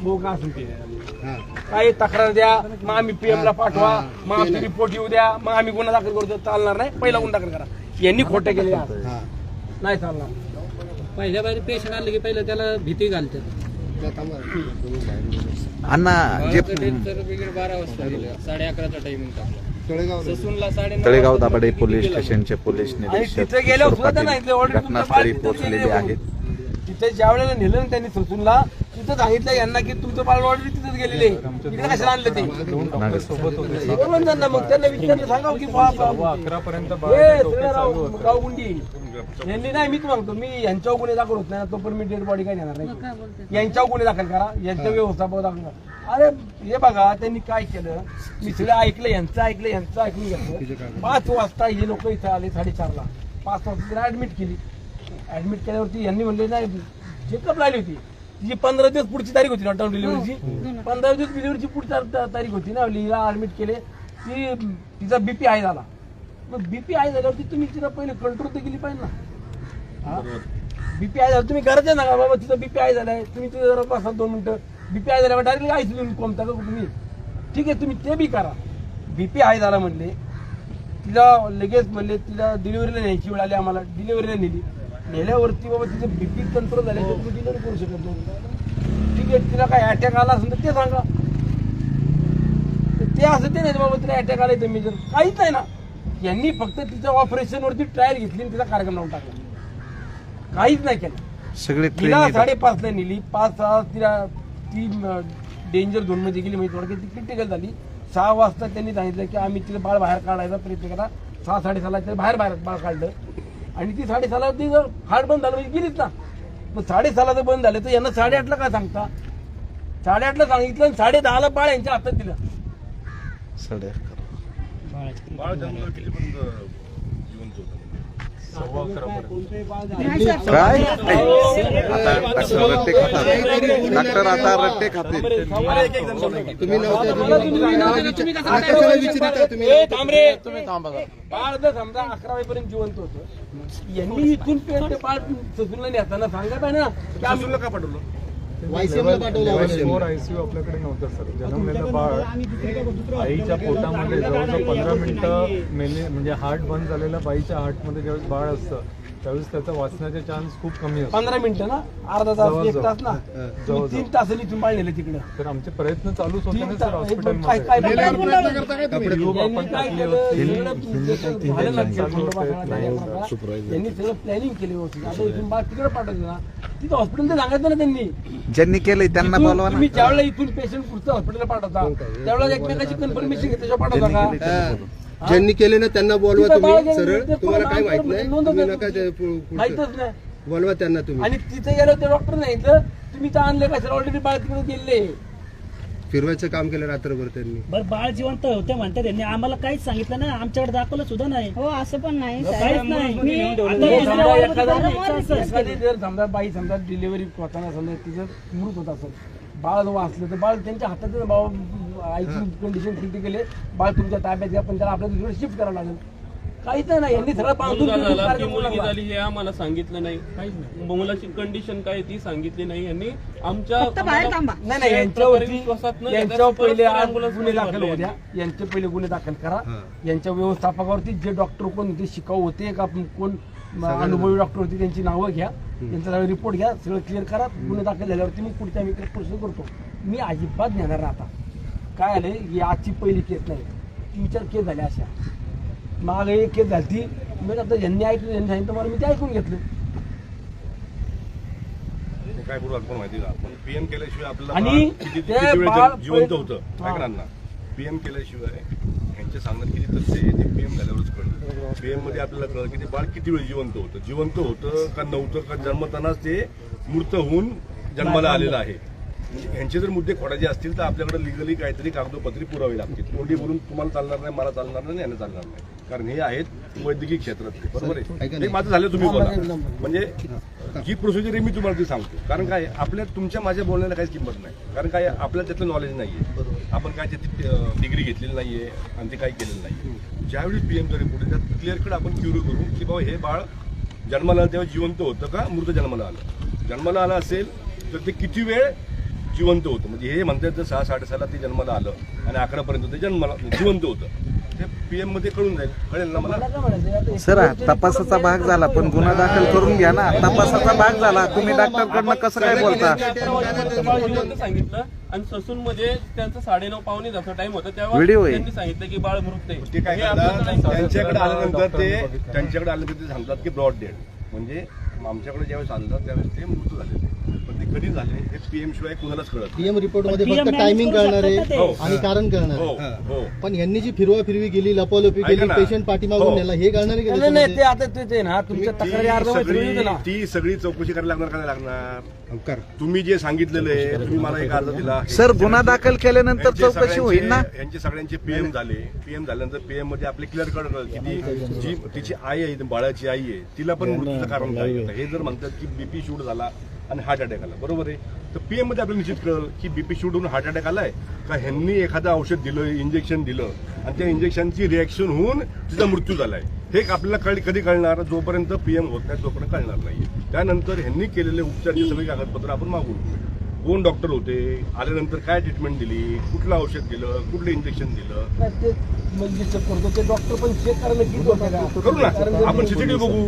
बोगा असून ते काही तक्रार द्या, मग आम्ही PM ला पाठवा, मग आमची रिपोर्ट येऊ द्या, मग आम्ही गुन्हा दाखल करतो. चालणार नाही. पहिला गुन्हा दाखल करा. यांनी खोटे केले आज. नाही चालणार. पहिल्या बारी पेशंट आले की पहिलं त्याला भीती घालतात. अण्णा जे 12 वाजता 11:30चा टायमिंग टाकला. ससूनला 9:30 तळेगाव दाभाडे पोलीस स्टेशनचे पोलीस निरीक्षक तिथे गेल्यावर किशोर सुद्धा नाही, पाटील इथे already घटनास्थळी तुमचं बाळ पोहोचलेले तिथं आहेत. तिथे ज्या वेळेला नेलं ना त्यांनी ससूनला, तिथं सांगितलं यांना की तुमचं बाळ ऑलरेडी तिथेच गेलेले. इकडे कशाला आणलं ते? सोबत होते बोलून त्यांना मग त्यांना विचारलं सांगावं की 11 पर्यंत गाव गुंडी यांनी नाही. मीच म्हणतो, मी यांच्यावर गुन्हे दाखल होत नाही ना तोपर्यंत मी डेड बॉडी काय देणार नाही. यांच्यावर गुन्हे दाखल करा, यांच्या व्यवस्थापन दाखल करा. अरे हे बघा त्यांनी काय केलं, मी सगळं ऐकलं, यांचं ऐकून घेतलं. 5 वाजता हे लोक इथे आले 4:30ला. 5 वाजता तिला ऍडमिट केली. ऍडमिट केल्यावरती यांनी म्हणले नाही चेकअप लागली होती. तिची 15 दिवस पुढची तारीख होती नॉट डिलिव्हरीची. 15 दिवस डिलिव्हरीची पुढची तारीख होती ना. हिला ऍडमिट केले. तिचा BP हाय झाला. मग BP हाय झाल्यावरती तुम्ही तिला पहिले कंट्रोल तर केली पाहिजे ना. BP हाय झालं तुम्ही घरात ना बाबा तिचा BP हाय झालाय, तुम्ही तिथे जरा बसा 2 मिनिटं. BP हाय झाल्यावर डायरेक्ट आयसीयू कोणता का तुम्ही, ठीक आहे तुम्ही ते बी करा. BP हाय झाला म्हणले, तिला लगेच म्हणले तिला डिलिव्हरीला न्यायची वेळ आली. आम्हाला डिलिव्हरीला नेली. नेल्यावरती बाबा तिचं BP कंट्रोल झाले तर तुम्ही डिलिव्हरी करू शकत नाही. ठीक आहे, तिला काय अटॅक आला असेल तर ते सांगा. ते असं ते नाही बाबा तिला अटॅक आलाय तर मी जर काहीच नाही ना. यांनी फक्त तिच्या ऑपरेशनवरती ट्रायल घेतली आणि तिचा कार्यक्रम लावून टाकला. काहीच नाही केलं. सगळे तिला ट्रेनी 5:30ला नेली. 5-6 ती डेंजर झोन मध्ये गेली. म्हणजे थोडक्यात ती क्रिटिकल झाली. 6 वाजता त्यांनी सांगितलं की आम्ही तिला बाळ बाहेर काढायचा प्रयत्न केला. 6-6:30ला तिला बाहेर बाळ काढलं आणि ती 6:30ला ती हार्ट बंद झालं म्हणजे गेलीच ना. मग 6:30ला जर बंद झालं तर यांना 8:30ला काय सांगता. 8:30ला सांगितलं आणि 10:30ला बाळ यांच्या हातात दिलं. काय आता रट्टे खातात डॉक्टर, आता रट्टे खातील. तुम्ही बाळ जर समजा 11 वाजेपर्यंत जिवंत होतं, यांनी इथून बाळ ससूनला नेताना सांगा पाहिजे ना की आम्ही का पाठवलं. लेवल 4 ICU आपल्याकडे नव्हतं सर. जन्मलेलं बाळ आईच्या पोटामध्ये जवळजवळ 15 मिनिटं मेले, म्हणजे हार्ट बंद झालेल्या बाईच्या हार्टमध्ये ज्यावेळेस बाळ असतं त्यावेळेस त्याचा वाचण्याचे चान्स खूप कमी असतात. 15 मिनिटं ना, अर्धा तास, 1 तास ना. 3 तासांनी इथून बाळ नेलं तिकडे. तर आमचे प्रयत्न चालूच होते ना सर काय हॉस्पिटलमध्ये. काय आपण टाकली होती. त्यांनी सगळं प्लॅनिंग केली होती. आता इथून बाळ तिकडे पाठवलं ना, तिथं हॉस्पिटल सांगायचं ना त्यांनी. ज्यांनी केलंय त्यांना बोलवा ना. तुम्ही ज्यावेळेला इथून पेशंट पुढचं हॉस्पिटलला पाठवता त्यावेळेला एकमेकाची कन्फर्मेशन घेतल्याशिवाय पाठवता का? ज्यांनी केले ना त्यांना बोलवा तिथं बाळ तुम्ही गेलं, सरळ. ते तुम्हाला काय माहित नोंद नाही, नोंद तुम्ही नोंद नका ते माहितच नाही. बोलवा त्यांना तुम्ही. आणि तिथे गेलं ते डॉक्टर नाही तर तुम्ही तर आणले कशाला, ऑलरेडी बाळ तिकडे गेले. फिरवायचं काम केलं रात्रभर त्यांनी. बरं बाळ जिवंत होते म्हणतात त्यांनी, आम्हाला काहीच सांगितलं नाही, आमच्याकडे दाखवलं सुद्धा नाही. हो असं पण नाही काहीच नाही. एखादी जर समजा बाई समजा डिलिव्हरी होताना समजा तिचं मृत होत असेल, बाळ जर वाचलं तर बाळ त्यांच्या हातात बाबा आईची कंडिशन क्रिटिकल आहे, बाळ तुमच्या ताब्यात घ्या, पण त्याला आपल्या दुसरीकडे शिफ्ट करावं लागेल. काहीच नाही. यांनी सगळं मुलगा झाला की मुलगी झाली हे आम्हाला सांगितलं नाही. मुलाची कंडिशन काय ती सांगितली नाही यांनी. आमच्या नाही यांच्यावरती यांच्यावर पहिले आज गुन्हे दाखल होऊ द्या. यांचे पहिले गुन्हे दाखल करा. यांच्या व्यवस्थापकावरती जे डॉक्टर कोण होते, शिकाऊ होते का कोण अनुभवी डॉक्टर होते त्यांची नावं घ्या, त्यांचा रिपोर्ट घ्या, सगळं क्लिअर करा. गुन्हे दाखल झाल्यावरती मी पुढच्या आम्ही प्रोसेस करतो. मी अजिबात नेणार आता. काय आलंय ही आजची पहिली केस नाही, 3-4 केस झाल्या अशा. मागे एक केस झाली मी आता ज्यांनी ऐकलं त्यांनी सांगितलं मला, मी ते ऐकून घेतलं. काय पूर्व आपण माहिती का, आपण PM केल्याशिवाय आपल्याला आणि किती ते वेळ बाळ जिवंत होतं ऐकणार ना. PM केल्याशिवाय यांचे सांगण्यात किती तथ्य आहे ते PM झाल्यावरच कळलं. पीएम मध्ये आपल्याला कळलं की ते बाळ किती वेळ जिवंत होतं का नव्हतं का जन्मतानाच ते मृत होऊन जन्माला आलेलं आहे. म्हणजे ह्यांचे जर मुद्दे खोडाचे असतील तर आपल्याकडे लिगली काहीतरी कागदोपत्री पुरावे लागतील. तोंडी बोलून तुम्हाला चालणार नाही, मला चालणार नाही, यांना चालणार नाही, कारण हे आहेत वैद्यकीय क्षेत्रातले. बरोबर आहे, हे माझं झालं, तुम्ही बोला. म्हणजे जी प्रोसिजर आहे मी तुम्हाला ती सांगतो, कारण काय आपल्या तुमच्या माझ्या बोलण्याला काहीच किंमत नाही, कारण काय आपल्याला त्यातलं नॉलेज नाहीये, आपण काय त्याची डिग्री घेतलेली नाहीये आणि ते काही केलेलं नाही. ज्यावेळी पीएमचा रिपोर्ट आहे त्यात क्लिअर कट आपण क्युरी करू की बाबा हे बाळ जन्माला आलं तेव्हा जिवंत होतं का मृत जन्माला आलं. जन्माला आलं असेल तर ते किती वेळ जिवंत होतं, म्हणजे हे म्हणतात तर 6-6.5 ते जन्माला आलं आणि 11पर्यंत ते जन्माला जिवंत होतं. ते पीएम मध्ये कळून जाईल, कळेल ना मला. सर तपासाचा भाग झाला पण गुन्हा दाखल करून घ्या ना. तपासाचा भाग झाला, तुम्ही डॉक्टरकडनं कसं काय बोलता? जिवंत सांगितलं आणि ससून मध्ये त्यांचं 9:30 पावणे जसं टाइम होता तेव्हा व्हिडिओ आहे. त्यांनी सांगितलं की बाळ मृत आहे. ते काय करतात, त्यांच्याकडे आल्यानंतर ते सांगतात की ब्रॉड डेड, म्हणजे आमच्याकडे ज्यावेळेस आलं त्यावेळेस ते मृत झालेले. पण ते कधी झाले हे पीएम शिवाय कुणालाच कळत नाही. पीएम रिपोर्ट मध्ये फक्त टायमिंग कळणार आहे आणि कारण कळणार हो आहे. हो. पण यांनी जी फिरवी गेली, लपवलपी ऐका केली, ना. पेशंट पाठीमागून हो. नेला, हे कळणार आहे का नाही त्याच्यामध्ये? ते आता ते ना तुमच्या तक्रारी अर्ज ती सगळी चौकशी करायला लागणार का नाही लागणार? तुम्ही जे सांगितलेलं आहे, तुम्ही मला एक अर्ज दिला. सर गुन्हा दाखल केल्यानंतर चौकशी होईल ना. यांचे सगळ्यांचे पीएम झाले. पीएम झाल्यानंतर पीएम मध्ये आपले क्लिअर कळलं की ती जी तिची आई आहे, बाळाची आई आहे, तिला पण मृत्यूचं कारण काय होतं. हे जर म्हणतात की बीपी शूट झाला आणि हार्ट अटॅक आला, बरोबर आहे, तर पीएम मध्ये आपल्याला निश्चित कळलं की बीपी शूट होऊन हार्ट अटॅक आलाय का ह्यांनी एखादं औषध दिलं, इंजेक्शन दिलं आणि त्या इंजेक्शनची रिॲक्शन होऊन तिचा मृत्यू झालाय. हे आपल्याला कधी कळणार? जोपर्यंत पीएम होत नाही तोपर्यंत कळणार नाही. त्यानंतर ह्यांनी केलेले उपचारची सगळी कागदपत्र आपण मागून, कोण डॉक्टर होते, आल्यानंतर काय ट्रीटमेंट दिली, कुठलं औषध दिलं, कुठलं इंजेक्शन दिलं, ते मग चेक करतो ते डॉक्टर पण चेक करायला किती होतं का? करू ना. आपण सीसीटीव्ही बघू,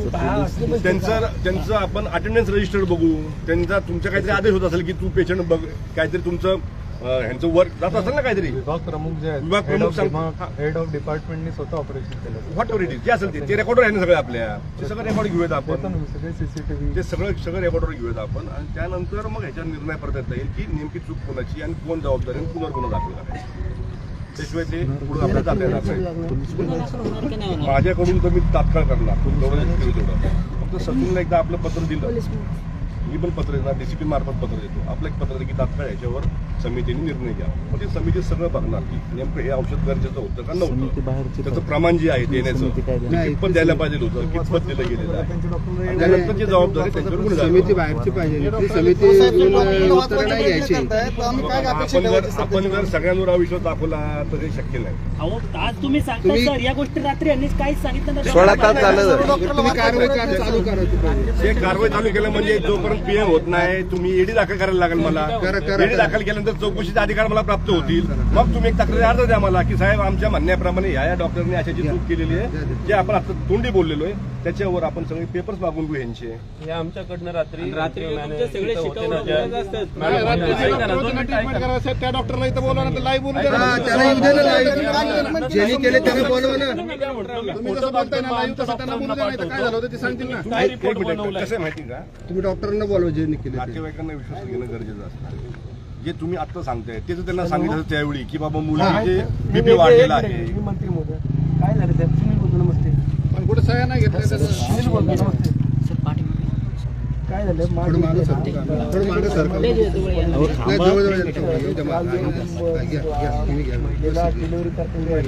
त्यांचं आपण अटेंडन्स रजिस्टर बघू, त्यांचा तुमचा काहीतरी आदेश होत असेल की तू पेशंट बघ, काहीतरी तुमचं ह्यांचं वर्क जात असेल ना काहीतरी. विभाग प्रमुख जे आहेत, विभाग प्रमुख हेड ऑफ डिपार्टमेंटनी स्वतः ऑपरेशन केलं. व्हॉट एव्हर इट इज, जे असेल ते रेकॉर्डर आहे ना सगळे आपल्या, ते सगळं रेकॉर्ड घेऊयात आपण, सगळे सीसीटीव्ही ते सगळं रेकॉर्डर घेऊयात आपण आणि त्यानंतर मग ह्याच्यावर निर्णय करता येता येईल की नेमकी चूक कोणाची आणि कोण जबाबदारी आणि कुणावर गुन्हा दाखल करायचा. त्याशिवाय ते पुढे आपल्याला जाता येणार नाही. माझ्याकडून तर मी तात्काळ करणार तेवढं. फक्त सचिनला एकदा आपलं पत्र दिलं, मी पण पत्र देणार, डीसीपी मार्फत पत्र देतो, आपलं एक पत्र की तात्काळ याच्यावर समितीने निर्णय घ्या. म्हणजे समिती सगळं बघणार की नेमकं हे औषध गरजेचं होतं का नव्हतं, त्याचं प्रमाण जे आहे देण्याचं ते कितपत द्यायला पाहिजे होतं, कितपत दिलं गेलेलं आहे, त्यानंतर जी जबाबदारी त्यांच्यावर समिती बाहेरची पाहिजे, समिती नाही घ्यायची. आपण जर सगळ्यांवर अविश्वास दाखवला तर हे शक्य नाही. अहो आज तुम्ही सांगता सर या गोष्टी रात्री यांनीच काहीच सांगितलं नाही. 16 तास झालं. कारवाई चालू करायची. हे कारवाई चालू केलं म्हणजे जोपर्यंत पीएम होत नाही तुम्ही ईडी दाखल करायला लागेल मला. ईडी दाखल केल्यानंतर चौकशीचे अधिकार मला प्राप्त होतील. मग तुम्ही एक तक्रारी अर्ज द्या मला की साहेब आमच्या म्हणण्याप्रमाणे या डॉक्टरने अशाची चूक केलेली आहे, जे आपण आता तोंडी बोललेलो आहे त्याच्यावर आपण सगळे पेपर्स मागून घेऊ यांचे. हे आमच्याकडनं रात्री सगळे त्या डॉक्टरला इथं बोलवा ना, लाईव्ह बोलू द्या ना. ज्यांनी केले त्यांना बोलवा ना. तुम्ही कसं बोलताय ना, लाईव्ह तसं त्यांना बोलू द्या, नाही तर काय झालं होतं ते सांगतील ना. एक मिनिट, कसं आहे माहिती का, तुम्ही डॉक्टरांना बोलवा ज्यांनी केले. नातेवाईकांना विश्वास घेणं गरजेचं असतं. जे तुम्ही आता सांगताय ते तर त्यांना सांगितलं त्यावेळी की बाबा मुलीचे बीपी वाढलेला आहे. मी मंत्री महोदय काय झालं त्या सुनील बोलतो नमस्ते. पण कुठे सह्या नाही घेतल्या त्याचं. सुनील बोलतो नमस्ते. काय झालं थोडं मागं सरका. थोडं मागं सरका. नाही, जवळ महिलेला डिलिव्हरी करताना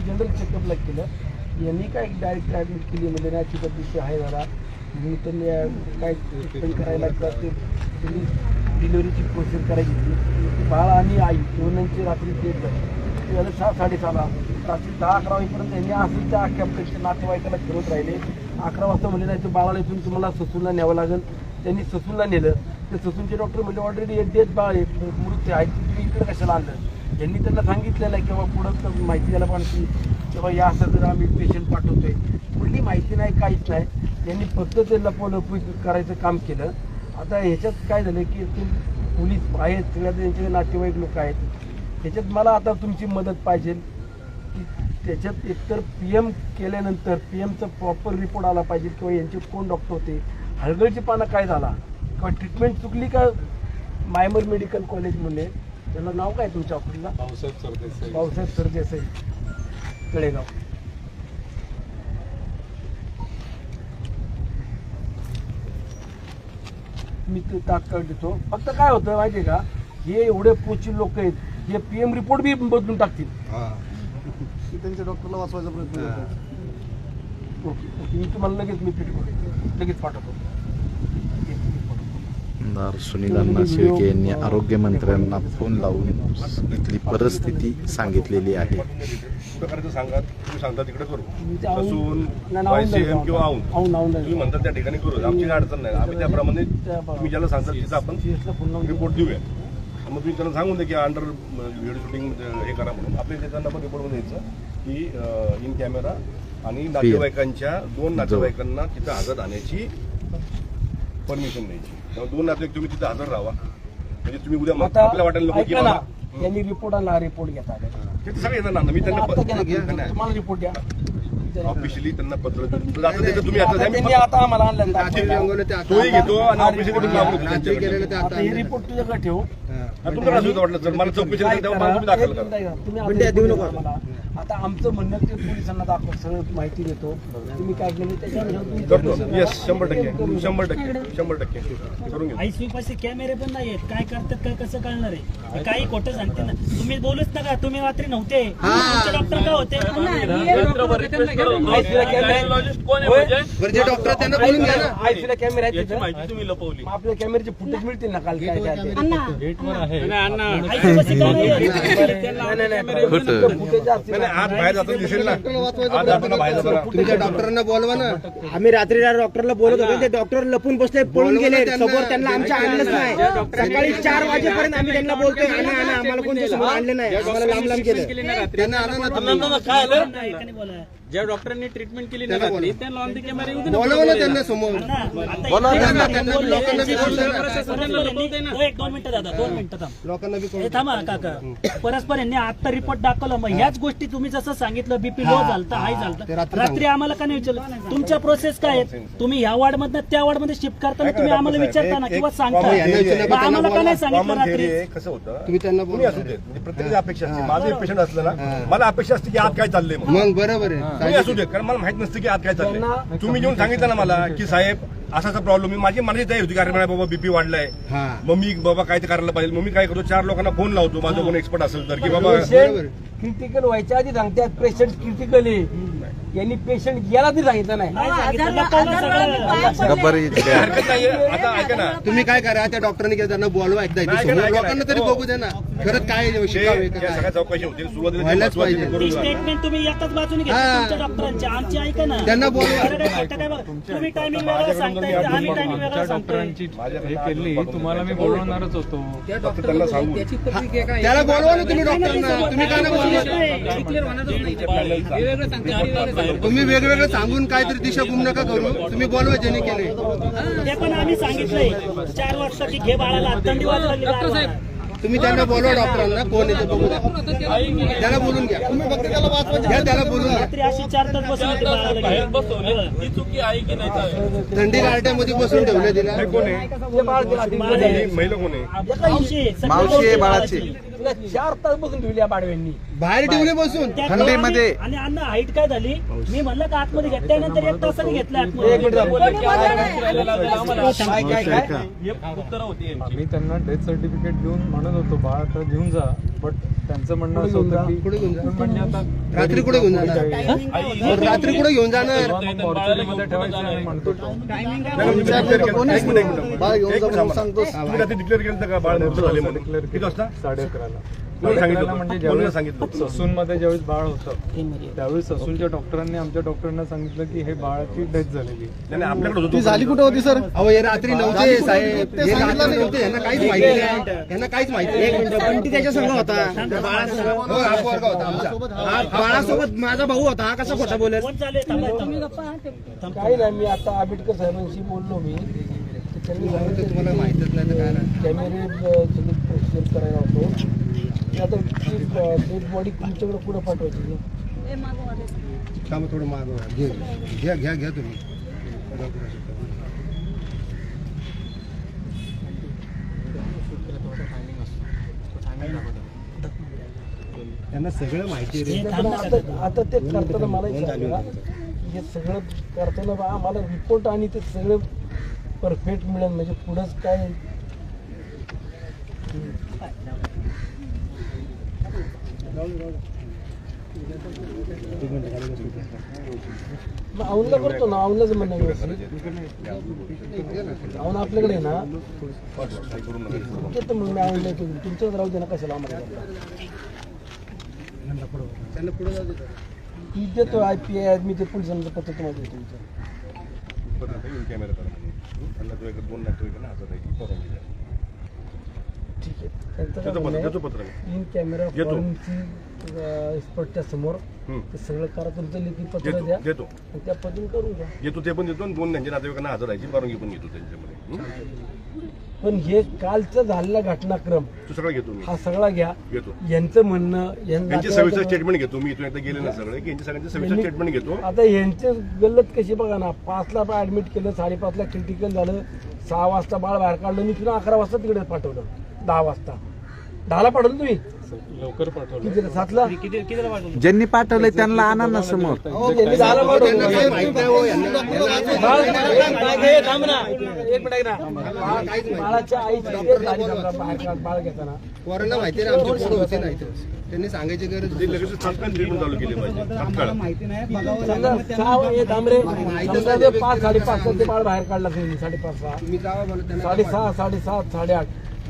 जनरल चेकअपला केलं. यांनी काय डायरेक्ट ऍडमिट केली म्हणजे नाही पद्धतीची आहे जरा म्हणून त्यांनी काय ट्रीटमेंट करायला किंवा ते डिलिव्हरीची प्रोसेस करायची होती. बाळ आणि आई दोघांची रात्री डेट झाली. ते झालं 6-6:30 रात्री 10-11 वाजेपर्यंत त्यांनी असं त्या अख्ख्या नातेवाईकाला फिरवत राहिले. 11 वाजता म्हणजे नाही तर बाळाला इथून तुम्हाला ससूनला न्यावं लागेल. त्यांनी ससूनला नेलं. ते ससूनचे डॉक्टर म्हणजे ऑलरेडी डेथ बाळ आहे, मृत्यू आहे, तुम्ही इकडे कशाला आणलं. यांनी त्यांना सांगितलेलं आहे किंवा पुढं माहिती द्यायला पाहिजे की किंवा या असं जर आम्ही पेशंट पाठवतोय, कुठली माहिती नाही, काहीच नाही. यांनी फक्त ते लपवलपी करायचं काम केलं. आता ह्याच्यात काय झालं की ते पोलीस आहेत, सगळ्या त्यांचे नातेवाईक लोक आहेत. ह्याच्यात मला आता तुमची मदत पाहिजे की त्याच्यात एकतर पीएम केल्यानंतर पीएमचा प्रॉपर रिपोर्ट आला पाहिजे किंवा यांचे कोण डॉक्टर होते, हळगळजीपणा काय झाला किंवा ट्रीटमेंट चुकली का. मायमर मेडिकल कॉलेजमध्ये त्याला नाव काय तुमच्या ऑफिसला? भाऊसाहेब सरदेसाई, कळेगाव. मी ते तात्काळ देतो. फक्त काय होतं माहितीये का, हे एवढे पोची लोक आहेत, हे PM रिपोर्ट बी बदलून टाकतील. त्यांच्या डॉक्टरला वाचवायचा प्रयत्न करतात. ओके, मी तुम्हाला लगेच पाठवतो. आमदार सुनील अण्णा शेळके यांनी आरोग्यमंत्र्यांना फोन लावून इथली परिस्थिती सांगितलेली आहे. प्रकारचं सांगा, तुम्ही सांगता तिकडे करू, ते औंध- बसून नाही, औंध YCM किंवा औंध औंध तुम्ही म्हणता त्या ठिकाणी करू, आमची काय अडचण नाही. आम्ही त्याप्रमाणे तुम्ही ज्याला सांगता तिथं आपण रिपोर्ट देऊया. मग तुम्ही त्यांना सांगून द्या की अंडर व्हिडिओ शूटिंग हे करा म्हणून. आपल्या त्यांना पण रिपोर्टमध्ये द्यायचं की इन कॅमेरा आणि नातेवाईकांच्या 2 नातेवाईकांना तिथं हजर राहण्याची परमिशन द्यायची. त्यामुळे 2 नातेवाईक तुम्ही तिथं हजर राहा, म्हणजे तुम्ही उद्या आता आपल्या वाटायला नको की ऐका ना, बाबा यांनी रिपोर्ट आणला, रिपोर्ट घेता ते सगळं येणार ना. मी त्यांना तुम्हाला रिपोर्ट द्या. ऑफिशियली त्यांना पत्र देतो. आता त्याचं तुम्ही आता द्या, मी त्यांनी आता आम्हाला आणलं तोही घेतो आणि ऑफिशियली आता हे रिपोर्ट तुझ्याकडे ठेवू. तुमचं असं वाटलं सर मला चौकशी करायची तेव्हा मला तुम्ही दाखल करा. तुम्ही आता देऊ नका आम्हाला. आता आमचं म्हणणं ते पोलिसांना दाखव, सगळं माहिती देतो. तुम्ही काय केलं करतो. येस 100% करून घेऊ. ICU पाशी कॅमेरे पण नाही आहेत, काय करतात काय कसं कळणार आहे? काही खोटं सांगते ना. तुम्ही बोलूच नका, तुम्ही रात्री नव्हते, तुमचे डॉक्टर का होते? डॉक्टर त्यांना बोलून घ्या ना. आयसीला कॅमेरा आहे याची तिथं. माहिती तुम्ही लपवली. मग आपल्या कॅमेऱ्याचे फुटेज मिळतील ना काल काय काय ते. ICU पाशी का नाही आहेत? फुटेज असतील नाही, आज बाहेर जाताना दिसेल ना, आज जाताना बाहेर जाताना तुमच्या डॉक्टरांना बोलवा ना. आम्ही रात्री डॉक्टरला बोलत होतो, ते डॉक्टर लपून बसले, पळून गेले. समोर त्यांना आमच्या आणलंच नाही. सकाळी 4 वाजेपर्यंत आम्ही त्यांना बोलतोय, आम्हाला कोणत्या समोर आणले नाही, आम्हाला लांब केलं. त्यांना आणा ना, काय आलं? एकाने बोला. ज्या डॉक्टरांनी ट्रीटमेंट केली ना रात्री, त्यांना ऑन द कॅमेरा येऊ दे ना. बोलवा ना त्यांना समोर. बोला त्यांना लोकांना बी कळू द्या ना. 1-2 मिनिटं दादा, 2 मिनिटं थांब. लोकांना बी कळू हे थांबा काका, परस्पर यांनी आता रिपोर्ट दाखवला. मग ह्याच गोष्टी तुम्ही जसं सांगितलं, बीपी लो झालतं, हाय झालतं, रात्री आम्हाला का नाही विचारलं? तुमच्या प्रोसेस काय आहेत? तुम्ही ह्या वॉर्ड मधनं त्या वॉर्ड मध्ये शिफ्ट करताना तुम्ही आम्हाला विचारता ना किंवा सांगता, मग आम्हाला का नाही सांगितलं रात्री? कसं होतं तुम्ही त्यांना तुम्ही असू देत, म्हणजे प्रत्येकाची अपेक्षा असते. माझं पेशंट असलं ना, मला अपेक्षा असते की आज काय चाललंय म्हणून. मग बरोबर आहे. तुम्ही असू देत, कारण मला माहित नसतं की आज काय चाललंय. तुम्ही येऊन सांगितलं ना मला की साहेब असा प्रॉब्लेम, माझी तयारी होती कारण बाबा बीपी वाढलाय, मग मी बाबा काय ते करायला पाहिजे. मग मी काय करतो, 4 लोकांना फोन लावतो, माझं कोण एक्सपर्ट असेल तर, की बाबा क्रिटिकल व्हायच्या आधी सांगतात पेशंट क्रिटिकल आहे. यांनी पेशंट गेला तरी सांगितलं नाही. नाही सांगितलं, लपवलं सगळं. गब्बरी हरकत नाहीये. आता ऐका ना, तुम्ही काय करा, त्या डॉक्टरांनी केलं, त्यांना बोलवा एकदा इथे नाही, समोर. नाही, लोकांना तरी हो. बघू दे ना, खरंच काय शिकावे का या काय. सगळ्या चौकशी होतील. व्हायलाच पाहिजे. ती स्टेटमेंट तुम्ही एकाच बाजूने घेतली तुमच्या डॉक्टरांची, आमची ऐका ना. त्यांना बोलवा. खरं काय खोटं काय बघा. तुम्ही टायमिंग वेगळं सांगताय, आम्ही टायमिंग वेगळं सांगतोय. हे केली तुम्हाला मी बोलवणारच होतो. फक्त त्यांना सांगू त्याला बोलवा ना तुम्ही डॉक्टरांना. तुम्ही काय नाही तुम्ही वेगवेगळं सांगून काहीतरी दिशा गुम नका करू. तुम्ही बोलवा ज्याने केले. ते पण आम्ही सांगितलंय 4 वर्षाची घे बाळाला थंडी वाजवली. तुम्ही त्यांना बोलवा डॉक्टरांना, कोण येते बघू द्या. त्याला बोलून घ्या. तुम्ही फक्त त्याला वाचवा, घ्या त्याला बोलून घ्या. रात्री अशी 4 तास बसून होती बाळाला बाहेर घेऊन. बसवले, ही चुकी आहे की नाही? थंडी गारट्यामध्ये बसून ठेवलं तिला. हे कोण आहे? ही महिला कोण आहे? मावशी आहे बाळाची. 4 तास बसून ठेवली या बाडव्यांनी. बाहेर ठेवली बसून. त्या थंडीमध्ये. आणि अन्न हाईट काय झाली, मी म्हणलं का आतमध्ये घेत, त्यानंतर 1 तासाने घेतलं आतमध्ये. एक मिनिट बोलले की आम्हाला काय हे उत्तरं होती यांची. मी त्यांना डेथ सर्टिफिकेट घेऊन म्हणत होतो बाळा तर घेऊन जा, बट त्यांचं म्हणणं असं होतं की कुठे घेऊन जा? म्हणजे आता रात्री कुठे घेऊन जाणार? रात्री कुठे घेऊन जाणार? मॉर्चरीमध्ये ठेवायचं नाही म्हणतो तो. तुम्ही रात्री डिक्लेअर केलं का बाळ मृत्यू झाले म्हणून? किती वाजता? 11:30 कोणी सांगितलं? म्हणजे कोणी ज्यावेळेस सांगितलं? ससूनमध्ये ज्यावेळेस बाळ होतं त्यावेळेस ससूनच्या डॉक्टरांनी आमच्या डॉक्टरांना सांगितलं की हे बाळाची डेथ झालेली आहे. नाही, आपल्याकडे होतो. ती झाली कुठे होती सर? अहो हे रात्री नव्हते साहेब, हे रात्री नव्हते. यांना काहीच माहिती नाही. यांना काहीच माहिती नाही. 1 मिनिट, पण ती त्याच्या संग होता. हो, हा पोरगा होता आमचा. बाळासोबत माझा भाऊ होता. हा कसा खोटा बोलेल? कोण चालेल? थांबा, थांबा. काही नाही. मी आता आंबेडकर साहेबांशी बोललो. मी त्यांनी सांगितलं तुम्हाला माहितच नाही तर काय नाही. कॅमेरे सगळे प्रोसिजर करायला होतो. आता डेड बॉडी तुमच्याकडे पुढे पाठवायची. थांबा थोडं मागं घ्या घ्या घ्या तुम्ही. त्यांना सगळं माहिती आहे रे. आता ते करताना मला हे सगळं करताना आम्हाला रिपोर्ट आणि ते सगळं परफेक्ट मिळेल म्हणजे पुढंच काय औंधला करतो ना, औंधलाच म्हणणं औंध आपल्याकडे आहे ना ते तर मग मी औंधला तुमच्याच राहू दे ना, कशाला आम्हाला ती देतो IPI मी ते पोलिसांचं पत्र तुम्हाला देतो ठीक आहे. त्यांचं काय म्हणणं आहे, इन कॅमेरा एक्सपर्टच्या समोर ते सगळं करा, तुमचं लेखी पत्र द्या देतो आणि त्या पद्धतीने करून घ्या. घेतो ते पण देतो आणि 2 त्यांच्या नातेवाईकांना हजर राहायची परवानगी पण घेतो त्यांच्यामध्ये. पण हे कालचं झालेला घटनाक्रम तो सगळं घेतो मी, हा सगळा घ्या. घेतो यांचं म्हणणं यांची सविस्तर स्टेटमेंट घेतो मी. इथून एकदा गेले ना सगळे की यांची सगळ्यांची सविस्तर स्टेटमेंट घेतो. आता यांचे गल्लत कशी बघा ना, 5ला ऍडमिट केलं, 5:30ला क्रिटिकल झालं, 6 वाजता बाळ बाहेर काढलं, मी तिला 11 वाजता तिकडे पाठवलं, 10 वाजता 10ला पाठवलं तुम्ही लवकर पाठवलं. किती 7ला ज्यांनी पाठवलंय त्यांना आणा ना समोर. त्यांनी 10ला पाठवलं. एक मिनिट ना, बाळाच्या आईची केस झाली समजा बाहेर बाळ घेताना, पोरांना माहिती नाही आमच्या पुढे होते नाही तर त्यांनी सांगायची गरज ते लगेच तात्काळ ट्रीटमेंट चालू केली पाहिजे तात्काळ. समजा 6 हे डांबरे समजा ते 5, 5:30 ते बाळ बाहेर काढला तुम्ही, 5:30, तुम्ही जावा मला त्यांना 6:30, 7:30, 8:30,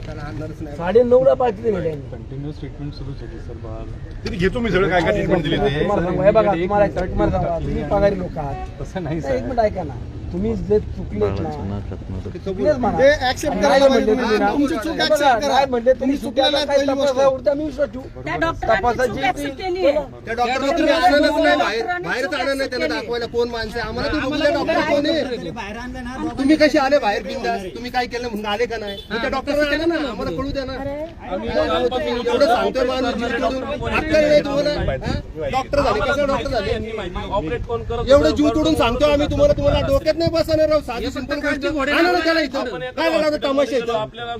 त्याला आणणारच नाही. 9:30ला पाठवली नाही त्यांनी. कंटिन्युअस ट्रीटमेंट सुरूच होती सर बाळाला. तरी घेतो मी सगळं काय काय ट्रीटमेंट दिली ते. तुम्हाला सांगू, हे बघा तुम्हाला सांगा, तुम्ही पगारी लोक आहात. तसं नाही एक सर. मिनिट ऐका ना, तुम्ही जे चुकलेत ना चुकलेच म्हणा. ते accept नाही करायला म्हणले पाहिजे तुम्ही ना. ना, तुमची चूक बघा, accept करा. नाही म्हणले तुम्ही चुकल्याला चुकल्याला काय पहिली गोष्ट. तपासावरती आम्ही विश्वास ठेवू. त्या डॉक्टरांनी चूक accept केली आहे. त्या डॉक्टरला तुम्ही आणणारच नाही बाहेर, बाहेरच आणणार नाही त्यांना दाखवायला कोण माणसं आहे. आम्हाला तुम्ही बघितलं डॉक्टर कोण आहे, तुम्ही कसे आले बाहेर बिंदास, तुम्ही काय केलं म्हणून आले का नाही, त्या डॉक्टरला केलं ना, आम्हाला कळू द्या ना. एवढं सांगतोय माणूस जीव तोडून, अक्कल नाही तुम्हाला. डॉक्टर झाले, कसं डॉक्टर झाले, ऑपरेट कोण करत एवढं जीव तोडून सांगतो आम्ही तुम्हाला डोक्यात नाही बसणार राव. साधी सिंपल गोष्ट आणा ना त्याला इथं. काय लागलं तमाशा इथं. आपल्याला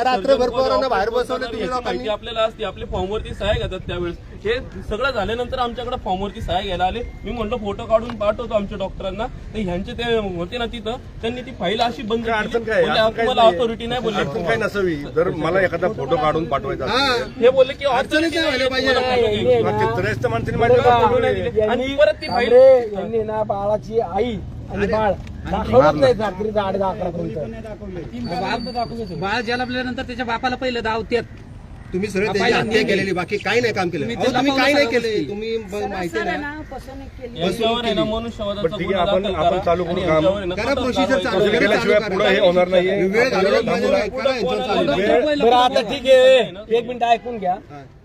रात्रभर पोरांना बाहेर बसवलं तुम्ही माहिती लोकांनी. आपल्याला असते, आपले फॉर्मवरती सह्या घेतात त्यावेळेस. हे सगळं झाल्यानंतर आमच्याकडे फॉर्मवरती सह्या घ्यायला आले. मी म्हटलं फोटो काढून पाठवतो आमच्या डॉक्टरांना, तर ह्यांचे ते होते ना तिथं, त्यांनी ती फाईल अशी बंद काय केली. अडचण काय? बोलले, अडचण काय तुम्हाला नाही. ऑथॉरिटी नाही बोलले. अडचण काय नसावी. जर मला एखादा फोटो काढून पाठवायचा असेल, हे बोलले की अडचणच नाही व्हायला पाहिजे. त्रयस्थ माणसाने माहिती आणि परत ती फाईल डांबरे यांनी ना बाळाची आई आणि बाळ दाखवत नाही रात्री 10:30-11 पर्यंत. बाळ जन्मल्यानंतर त्याच्या बापाला पहिलं धावत्यात. तुम्ही सरळ त्याची हत्या केलेली, बाकी काही नाही काम केलं. अहो, तुम्ही काही नाही केलं. तुम्ही माहिती सर आहे नाही. ना, फसवणूक केली. यांच्यावर आहे ना मनुष्यवधाचा ठीक आहे, गुन्हा आपण- दाखल आपण करा. चालू करू आणि काम. यांच्यावर आहे ना करा, कठोर प्रोसिजर कारवाई चालू करा. करा. केल्याशिवाय पुढे हे होणार नाही. वेळ घालवला पाहिजे नाही. करा यांच्यावर चालू. बरं आता ठीक आहे, एक मिनिट ऐकून घ्या.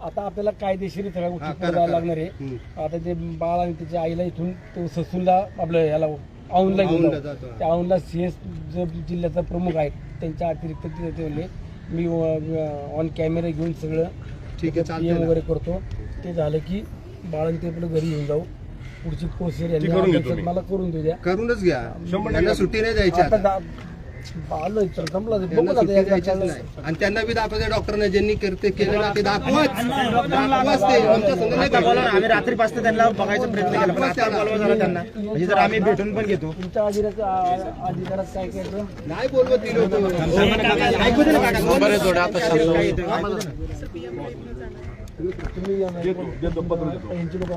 आता आपल्याला कायदेशीर सगळ्या गोष्टी पुढे जायला लागणार आहे. आता ते बाळ आणि त्याच्या आईला इथून तो ससूनला आपलं याला औंधला घेऊन औंधला जाऊ. जातो. त्या औंधला CS जो जिल्ह्याचा प्रमुख आहे त्यांच्या अतिरिक्त तिथे ते म्हणले मी ऑन कॅमेरा घेऊन सगळं ठीक आहे, चालतंय PM ना. वगैरे करतो. ते झालं की बाळांनी ते आपलं घरी येऊन जाऊ. पुढची प्रोसिजर ती करून घेतो मी. मला करून देऊ द्या. करूनच घ्या. 100% त्यांना सुट्टी नाही द्यायची आता आता. बाळ जमला त्यांना बघू सुट्टी आता द्यायचीच एकदा नाही. आणि त्यांना बी दाखवायचं डॉक्टरने ज्यांनी केलं ना ते दाखवच ते आमच्या संग नाही दाखवलं. आम्ही रात्रीपासून त्यांना बघायचा प्रयत्न केला, पण आता बोलवा झाला त्यांना. म्हणजे जर आम्ही भेटून पण घेतो. तुमच्या अधिकारात काय करायचं नाही बोलवत ती लोक. ऐकू दे ना काका. तुम्ही यांची लोक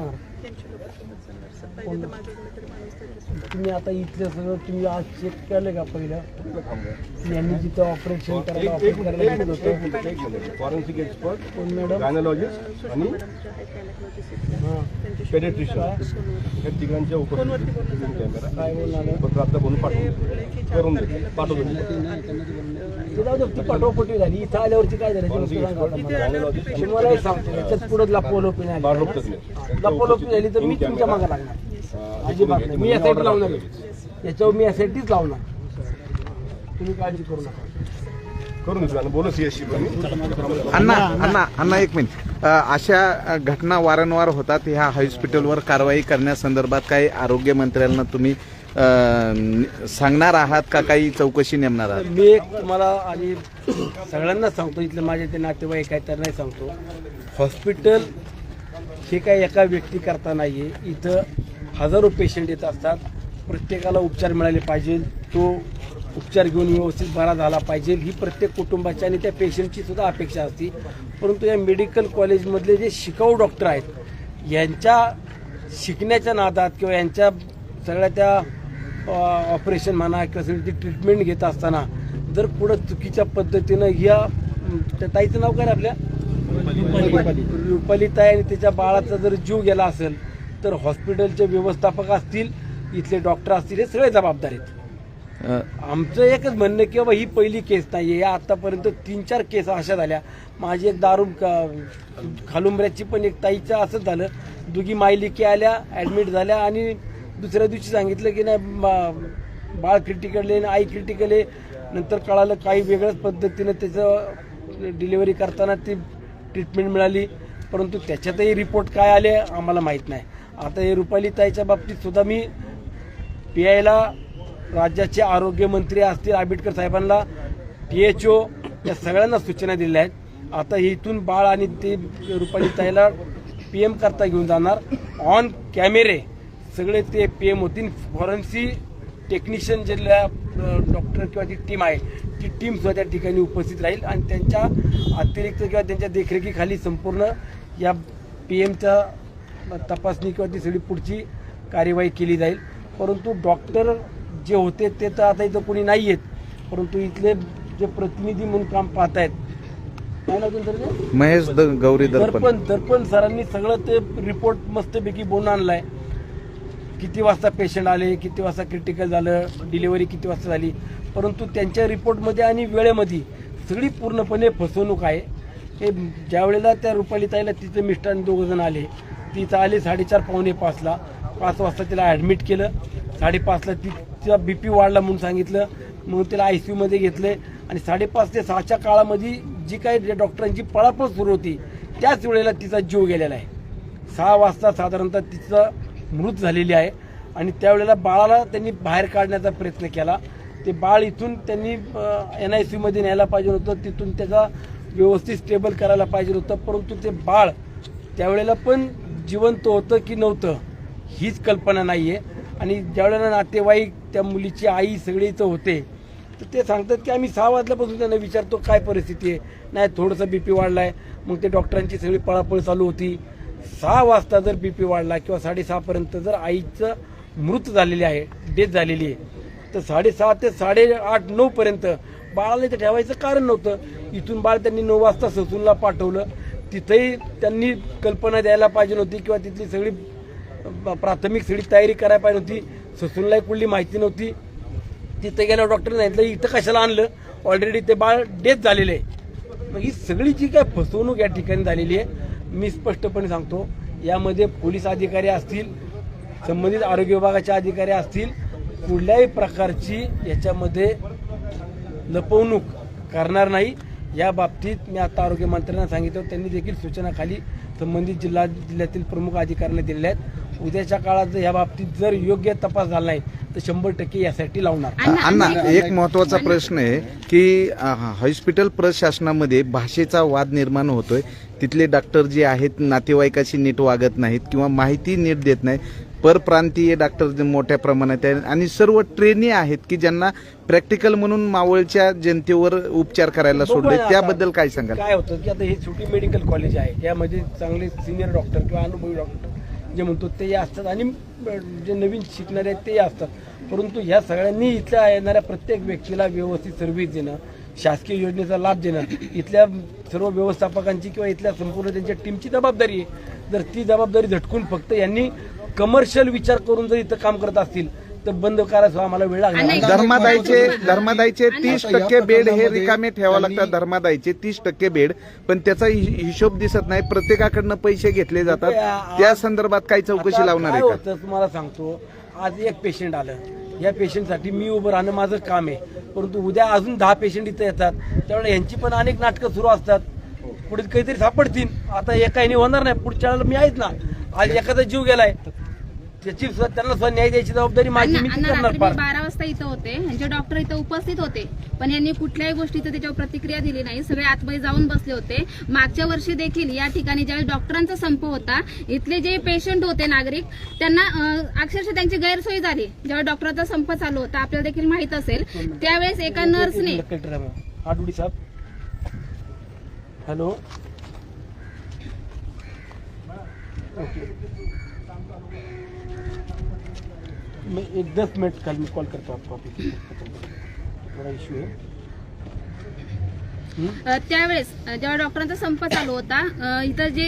तुम्ही आता इथलं सगळं तुम्ही आज चेक केलं का पहिलं यांनी जिथं ऑपरेशन करायला गेलं होतं फॉरेन्सिक एक्सपर्ट, कोण मॅडम गायनॉलॉजिस्ट आणि पेडिट्रिशियन या तिघांच्या उपस्थितीत कॅमेरा काय बोलणार पत्र आता बनवून करून पाठवतो. ते जाऊ दे, ती पटोपटी झाली. इथं आल्यावरती काय झालं ते नुसतं सांगा मला. तुम्हालाही सांगतो याच्यात पुढे लपोलोपी नाही झाली. लपोलोपी झाली तर मी तुमच्या मागे लागणार. अजिबात नाही. मी यासाठी लावणार आहे. याच्यावर मी यासाठीच लावणार. तुम्ही काळजी करू नका. करून घेतो आणि बोलू सीएससी अण्णा एक मिनिट. अशा घटना वारंवार होतात. ह्या हॉस्पिटलवर कारवाई करण्यासंदर्भात काही आरोग्य मंत्र्यांना तुम्ही सांगणार आहात का, काही चौकशी नेमणार आहात? मी एक तुम्हाला आणि सगळ्यांना सांगतो, इथले माझे ते नातेवाईक आहेत त्यांनाही सांगतो, हॉस्पिटल हे काही एका व्यक्ती करता नाही आहे. इथं हजारो पेशंट येत असतात. प्रत्येकाला उपचार मिळाले पाहिजे. तो उपचार घेऊन व्यवस्थित बरा झाला पाहिजे ही प्रत्येक कुटुंबाची आणि त्या पेशंटची सुद्धा अपेक्षा असते. परंतु या मेडिकल कॉलेजमधले जे शिकाऊ डॉक्टर आहेत यांच्या शिकण्याच्या नादात किंवा यांच्या सगळ्या त्या ऑपरेशन म्हणा किंवा सगळी ती ट्रीटमेंट घेत असताना जर पुढं चुकीच्या पद्धतीनं या त्या ताईचं नाव काय आपल्या रुपाली ताई आणि त्याच्या बाळाचा जर जीव गेला असेल तर हॉस्पिटलचे व्यवस्थापक असतील, इथले डॉक्टर असतील, हे सगळे जबाबदार आहेत. आमचं एकच म्हणणं की बाबा ही पहिली केस नाही आहे. या आतापर्यंत 3-4 केस अशा झाल्या. माझी एक दारू खालुंबऱ्याची पण एक ताईचं असंच झालं. दोघी मायलिकी आल्या, ॲडमिट झाल्या आणि दुसऱ्या दिवशी सांगितलं की नाही बाळ क्रिटिकल आहे, आई क्रिटिकल आहे. नंतर कळालं काही वेगळ्याच पद्धतीनं त्याचं डिलिव्हरी करताना ती ट्रीटमेंट मिळाली. परंतु त्याच्यातही रिपोर्ट काय आले आम्हाला माहीत नाही. आता हे रुपाली ताईच्या बाबतीत सुद्धा मी PIला राज्याचे आरोग्यमंत्री असतील आंबेडकर साहेबांना, THO या सगळ्यांना सूचना दिल्या आहेत. आता इथून बाळ आणि ते रुपाली ताईला PM करता घेऊन जाणार. ऑन कॅमेरे सगळे ते PM होतील. फॉरेन्सिक टेक्निशियन जे डॉक्टर किंवा ती टीम आहे ती टीम सुद्धा त्या ठिकाणी उपस्थित राहील आणि त्यांच्या अतिरिक्त किंवा त्यांच्या देखरेखीखाली संपूर्ण या PMचा तपासणी किंवा ती सगळी पुढची कार्यवाही केली जाईल. परंतु डॉक्टर जे होते ते तर आता इथं कोणी नाही आहेत. परंतु इथले जे प्रतिनिधी म्हणून काम पाहत आहेत काय ना महेश गौरी दर्पण दर्पण सरांनी सगळं ते रिपोर्ट मस्तपैकी बनवून आणलाय. किती वाजता पेशंट आले, किती वाजता क्रिटिकल झालं, डिलिव्हरी किती वाजता झाली. परंतु त्यांच्या रिपोर्टमध्ये आणि वेळेमध्ये सगळी पूर्णपणे फसवणूक आहे. हे ज्या वेळेला त्या रुपाली ताईला तिचं मिस्टर 2 जण आले, तिचं आले 4:30-4:45ला. 5 वाजता तिला ॲडमिट केलं. 5:30ला तिचा BP वाढला म्हणून सांगितलं. मग तिला ICUमध्ये घेतले आणि 5:30 ते 6च्या काळामध्ये जी काही डॉक्टरांची पळापळ सुरू होती त्याच वेळेला तिचा जीव गेलेला आहे. 6 वाजता साधारणतः तिचा मृत झालेली आहे आणि त्यावेळेला बाळाला त्यांनी बाहेर काढण्याचा प्रयत्न केला. ते बाळ इथून त्यांनी NICUमध्ये न्यायला पाहिजे होतं, तिथून त्याचा व्यवस्थित स्टेबल करायला पाहिजे होतं. परंतु ते बाळ त्यावेळेला पण जिवंत होतं की नव्हतं हीच कल्पना नाही आहे. आणि ज्यावेळेला नातेवाईक त्या मुलीची आई सगळे इथं होते तर ते सांगतात की आम्ही 6 वाजल्यापासून त्यांना विचारतो काय परिस्थिती आहे, नाही थोडंसं BP वाढला आहे. मग ते डॉक्टरांची सगळी पळापळ चालू होती. 6 वाजता जर BP वाढला किंवा 6:30पर्यंत जर आईचं मृत झालेली आहे, डेथ झालेली आहे, तर 6:30 ते 8:30-9 पर्यंत बाळाला इथं ठेवायचं कारण नव्हतं. इथून बाळ त्यांनी 9 वाजता ससूनला पाठवलं. तिथंही त्यांनी कल्पना द्यायला पाहिजे नव्हती किंवा तिथली सगळी प्राथमिक सगळी तयारी करायला पाहिजे होती. ससूनलाही कुठली माहिती नव्हती. तिथं गेल्यावर डॉक्टर सांगितलं इथं कशाला आणलं, ऑलरेडी ते बाळ डेथ झालेलं आहे. मग ही सगळी जी काय फसवणूक या ठिकाणी झालेली आहे मी स्पष्टपणे सांगतो. यामध्ये पोलीस अधिकारी असतील, संबंधित आरोग्य विभागाचे अधिकारी असतील, कुठल्याही प्रकारची याच्यामध्ये लपवणूक करणार नाही. या बाबतीत मी आता आरोग्यमंत्र्यांना सांगितलं, त्यांनी देखील सूचना खाली संबंधित जिल्ह्यातील प्रमुख अधिकाऱ्यांना दिलेल्या आहेत. उद्याच्या काळात जर या बाबतीत जर योग्य तपास झाला नाही तर 100% यासाठी लावणार. अण्णा, एक महत्वाचा प्रश्न आहे की हॉस्पिटल प्रशासनामध्ये भाषेचा वाद निर्माण होतोय. तिथले डॉक्टर जे आहेत नातेवाईकाशी नीट वागत नाहीत किंवा माहिती नीट देत नाही. परप्रांतीय डॉक्टर मोठ्या प्रमाणात आहेत आणि सर्व ट्रेनी आहेत की ज्यांना प्रॅक्टिकल म्हणून मावळच्या जनतेवर उपचार करायला सोडले. त्याबद्दल काय सांगाल? काय होतं की आता हे छोटी मेडिकल कॉलेज आहे, यामध्ये चांगले सिनियर डॉक्टर किंवा अनुभवी डॉक्टर जे म्हणतो ते असतात आणि जे नवीन शिकणारे आहेत ते असतात. परंतु ह्या सगळ्यांनी इथल्या येणाऱ्या प्रत्येक व्यक्तीला व्यवस्थित सर्व्हिस देणं, शासकीय योजनेचा लाभ देणं इथल्या सर्व व्यवस्थापकांची किंवा इथल्या संपूर्ण त्यांच्या टीमची जबाबदारी आहे. जर ती जबाबदारी झटकून फक्त यांनी कमर्शियल विचार करून जर इथं काम करत असतील तर बंद करायचं आम्हाला वेळ लागणार. धर्मादायचे 30% बेड हे रिकामे ठेवावं लागतात. धर्मादायचे 30% बेड, पण त्याचा हिशोब दिसत नाही. प्रत्येकाकडनं पैसे घेतले जातात. त्या संदर्भात काही चौकशी लावणार आहे का? तुम्हाला सांगतो, आज एक पेशंट आलं, या पेशंटसाठी मी उभं राहणं माझं काम आहे. परंतु उद्या अजून 10 पेशंट इथं येतात, त्यावेळेला यांची पण अनेक नाटकं सुरू असतात. पुढे काहीतरी सापडतील. आता एकाने होणार नाही, पुढच्या वेळेला मी आहेच ना. आज एखादा जीव गेलाय त्याची सुद्धा त्यांना सुद्धा न्याय द्यायची जबाबदारी माझी, मी ती अण्णा करणार रात्री फार. 12 वाजता इथं होते, ह्यांचे डॉक्टर इथं उपस्थित होते, पण यांनी कुठल्याही गोष्टीचं त्याच्यावर प्रतिक्रिया दिली नाही. सगळे आतमध्ये जाऊन बसले होते. मागच्या वर्षी देखील या ठिकाणी ज्यावेळेस डॉक्टरांचा संप होता, इथले जे पेशंट होते नागरिक, त्यांना अक्षरशः त्यांची गैरसोय झाली. जेव्हा डॉक्टरांचा संप चालू होता, आपल्याला देखील माहित असेल, त्यावेळेस एका नर्सने आडुडी साहेब, हॅलो, ओके, मैं 10 मिनट कल मैं कॉल करता हूँ आपको, अभी थोड़ा इशू है. त्यावेळेस जेव्हा डॉक्टरांचा संप चालू होता, इथं जे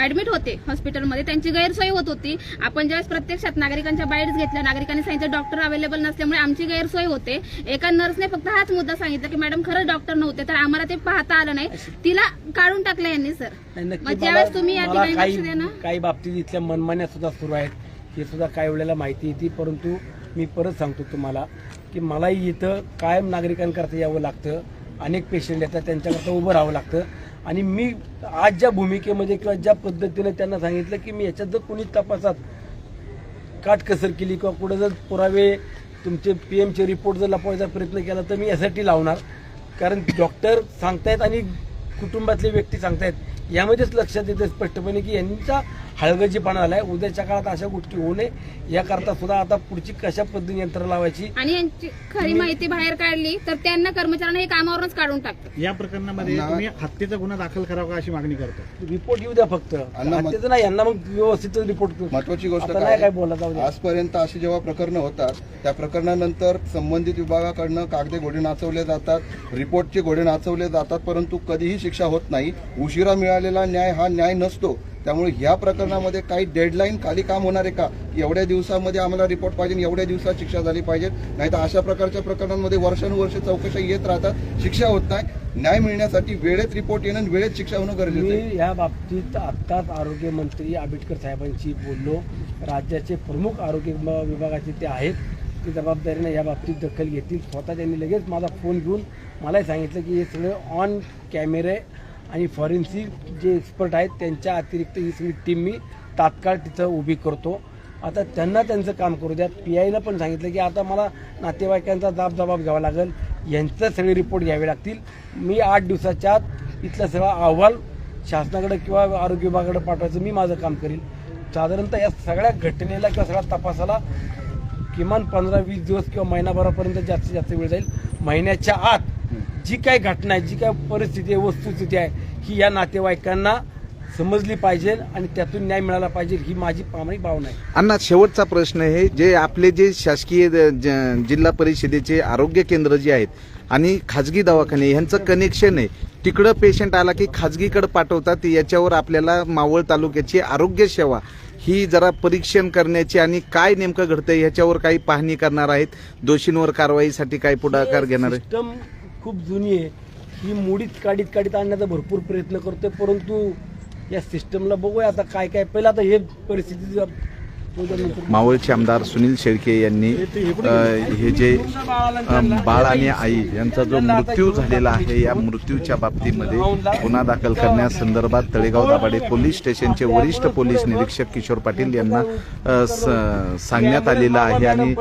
ऍडमिट होते हॉस्पिटलमध्ये, त्यांची गैरसोय होत होती. आपण ज्यावेळेस प्रत्यक्षात नागरिकांच्या बाईट्स घेतल्या, नागरिकांनी सांगितलं डॉक्टर अवेलेबल नसल्यामुळे आमची गैरसोय होते. एका नर्सने फक्त हाच मुद्दा सांगितला की मॅडम खरंच डॉक्टर नव्हते, तर आम्हाला ते पाहता आलं नाही, तिला काढून टाकलं यांनी. सर, मग ज्यावेळेस तुम्ही या ठिकाणी लक्ष द्या ना. काही बाबतीत इथल्या मनमान्या सुद्धा सुरू आहेत, हे सुद्धा काही वेळेला माहिती येते. परंतु मी परत सांगतो तुम्हाला की मलाही इथं कायम नागरिकांकरता यावं लागतं. अनेक पेशंट येतात, त्यांच्याकरता उभं राहावं लागतं. आणि मी आज ज्या भूमिकेमध्ये किंवा ज्या पद्धतीने त्यांना सांगितलं की मी याच्यात जर कोणी तपासात काटकसर केली किंवा कुठं जर पुरावे तुमचे पीएमचे रिपोर्ट जर लपवायचा प्रयत्न केला तर मी यासाठी लावणार. कारण डॉक्टर सांगतायत आणि कुटुंबातले व्यक्ती सांगतायत, यामध्येच लक्षात येते स्पष्टपणे की यांचा हळगर्जीपणा आलाय. उद्याच्या काळात अशा गोष्टी होऊ नये याकरता सुद्धा आता पुढची कशा पद्धतीने यंत्रणा लावायची आणि यांची खरी माहिती बाहेर काढली तर त्यांना कर्मचाऱ्यांना हे कामावरूनच काढून टाकतात. या प्रकरणामध्ये तुम्ही हत्येचा गुन्हा दाखल करावा का अशी मागणी करतो. रिपोर्ट येऊ द्या फक्त, हत्येचं नाही, यांना मग व्यवस्थित रिपोर्ट. महत्वाची गोष्ट आता नाही काय बोलत आहोत. आजपर्यंत अशी जेव्हा प्रकरणं होतात त्या प्रकरणानंतर संबंधित विभागाकडनं कागदे घोडे नाचवले जातात, रिपोर्टचे घोडे नाचवले जातात, परंतु कधीही शिक्षा होत नाही. उशिरा मिळालेला न्याय हा न्याय नसतो. त्यामुळे ह्या प्रकरणामध्ये काही डेडलाईन खाली काम होणार आहे का, एवढ्या दिवसामध्ये आम्हाला रिपोर्ट पाहिजे, एवढ्या दिवसात शिक्षा झाली पाहिजे, नाही तर अशा प्रकारच्या प्रकरणांमध्ये वर्षानुवर्षे चौकशा येत राहतात, शिक्षा होत नाही. न्याय मिळण्यासाठी वेळेत रिपोर्ट येणं, वेळेत शिक्षा होणं गरजेचं आहे. मी या बाबतीत आत्ताच आरोग्यमंत्री आंबेडकर साहेबांशी बोललो. राज्याचे प्रमुख आरोग्य विभागाचे ते आहेत, ते जबाबदारीने या बाबतीत दखल घेतील. स्वतः त्यांनी लगेच माझा फोन घेऊन मलाही सांगितलं की हे सगळे ऑन कॅमेरे आणि फॉरेन्सिक जे एक्सपर्ट आहेत त्यांच्या अतिरिक्त ही सगळी टीम मी तात्काळ तिथं उभी करतो. आता त्यांना त्यांचं काम करू द्या. PIला पण सांगितलं की आता मला नातेवाईकांचा जबाब घ्यावा लागेल, यांचे सगळे रिपोर्ट घ्यावे लागतील. मी 8 दिवसाच्या आत इथला सगळा अहवाल शासनाकडे किंवा आरोग्य विभागाकडे पाठवायचं मी माझं काम करीन. साधारणतः या सगळ्या घटनेला किंवा सगळ्या तपासाला किमान 15-20 दिवस किंवा महिनाभरापर्यंत जास्तीत जास्त वेळ जाईल. महिन्याच्या आत जी काही घटना आहे, जी काही परिस्थिती आहे, वस्तुस्थिती आहे, ही या नातेवाईकांना समजली पाहिजे आणि त्यातून न्याय मिळाला पाहिजे, ही माझी प्रामाणिक भावना आहे. अण्णा, शेवटचा प्रश्न आहे, जे आपले जे शासकीय जिल्हा परिषदेचे आरोग्य केंद्र जे आहेत आणि खाजगी दवाखाने यांचं कनेक्शन आहे, तिकडं पेशंट आला की खाजगीकडे पाठवतात, याच्यावर आपल्याला मावळ तालुक्याची आरोग्य सेवा ही जरा परीक्षण करण्याची आणि काय नेमकं घडतंय ह्याच्यावर काही पाहणी करणार आहेत, दोषींवर कारवाईसाठी काय पुढाकार घेणार आहे. सिस्टम खूप जुनी आहे, ही मोडीत काढीत आणण्याचा भरपूर प्रयत्न करतोय, परंतु या सिस्टमला बघूया आता काय काय. पहिला आता हे परिस्थिती मावळचे आमदार सुनील शेळके यांनी हे जे बाळ आणि आई यांचा जो मृत्यू झालेला आहे, या मृत्यूच्या बाबतीमध्ये गुन्हा दाखल करण्यासंदर्भात तळेगाव दाभाडे पोलीस स्टेशनचे वरिष्ठ पोलीस निरीक्षक किशोर पाटील यांना सांगण्यात आलेलं आहे आणि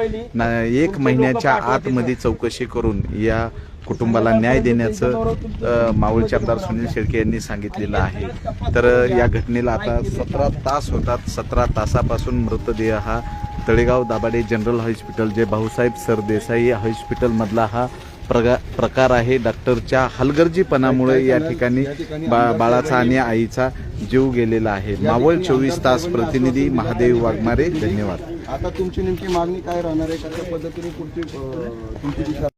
1 महिन्याच्या आतमध्ये चौकशी करून या कुटुंबाला न्याय देण्याचं मावळचे आमदार सुनील शेळके यांनी सांगितलेलं आहे. तर या घटनेला आता 17 तास होतात. 17 तासापासून मृतदेह हा तळेगाव दाभाडे जनरल हॉस्पिटल, जे भाऊसाहेब सरदेसाई हॉस्पिटलमधला हा प्रकार आहे. डॉक्टरच्या हलगर्जीपणामुळे या ठिकाणी बाळाचा आणि आईचा जीव गेलेला आहे. मावळ 24 तास प्रतिनिधी महादेव वाघमारे, धन्यवाद. आता तुमची नेमकी मागणी काय राहणार आहे, कशा पद्धतीने पुढची तुमची दिशा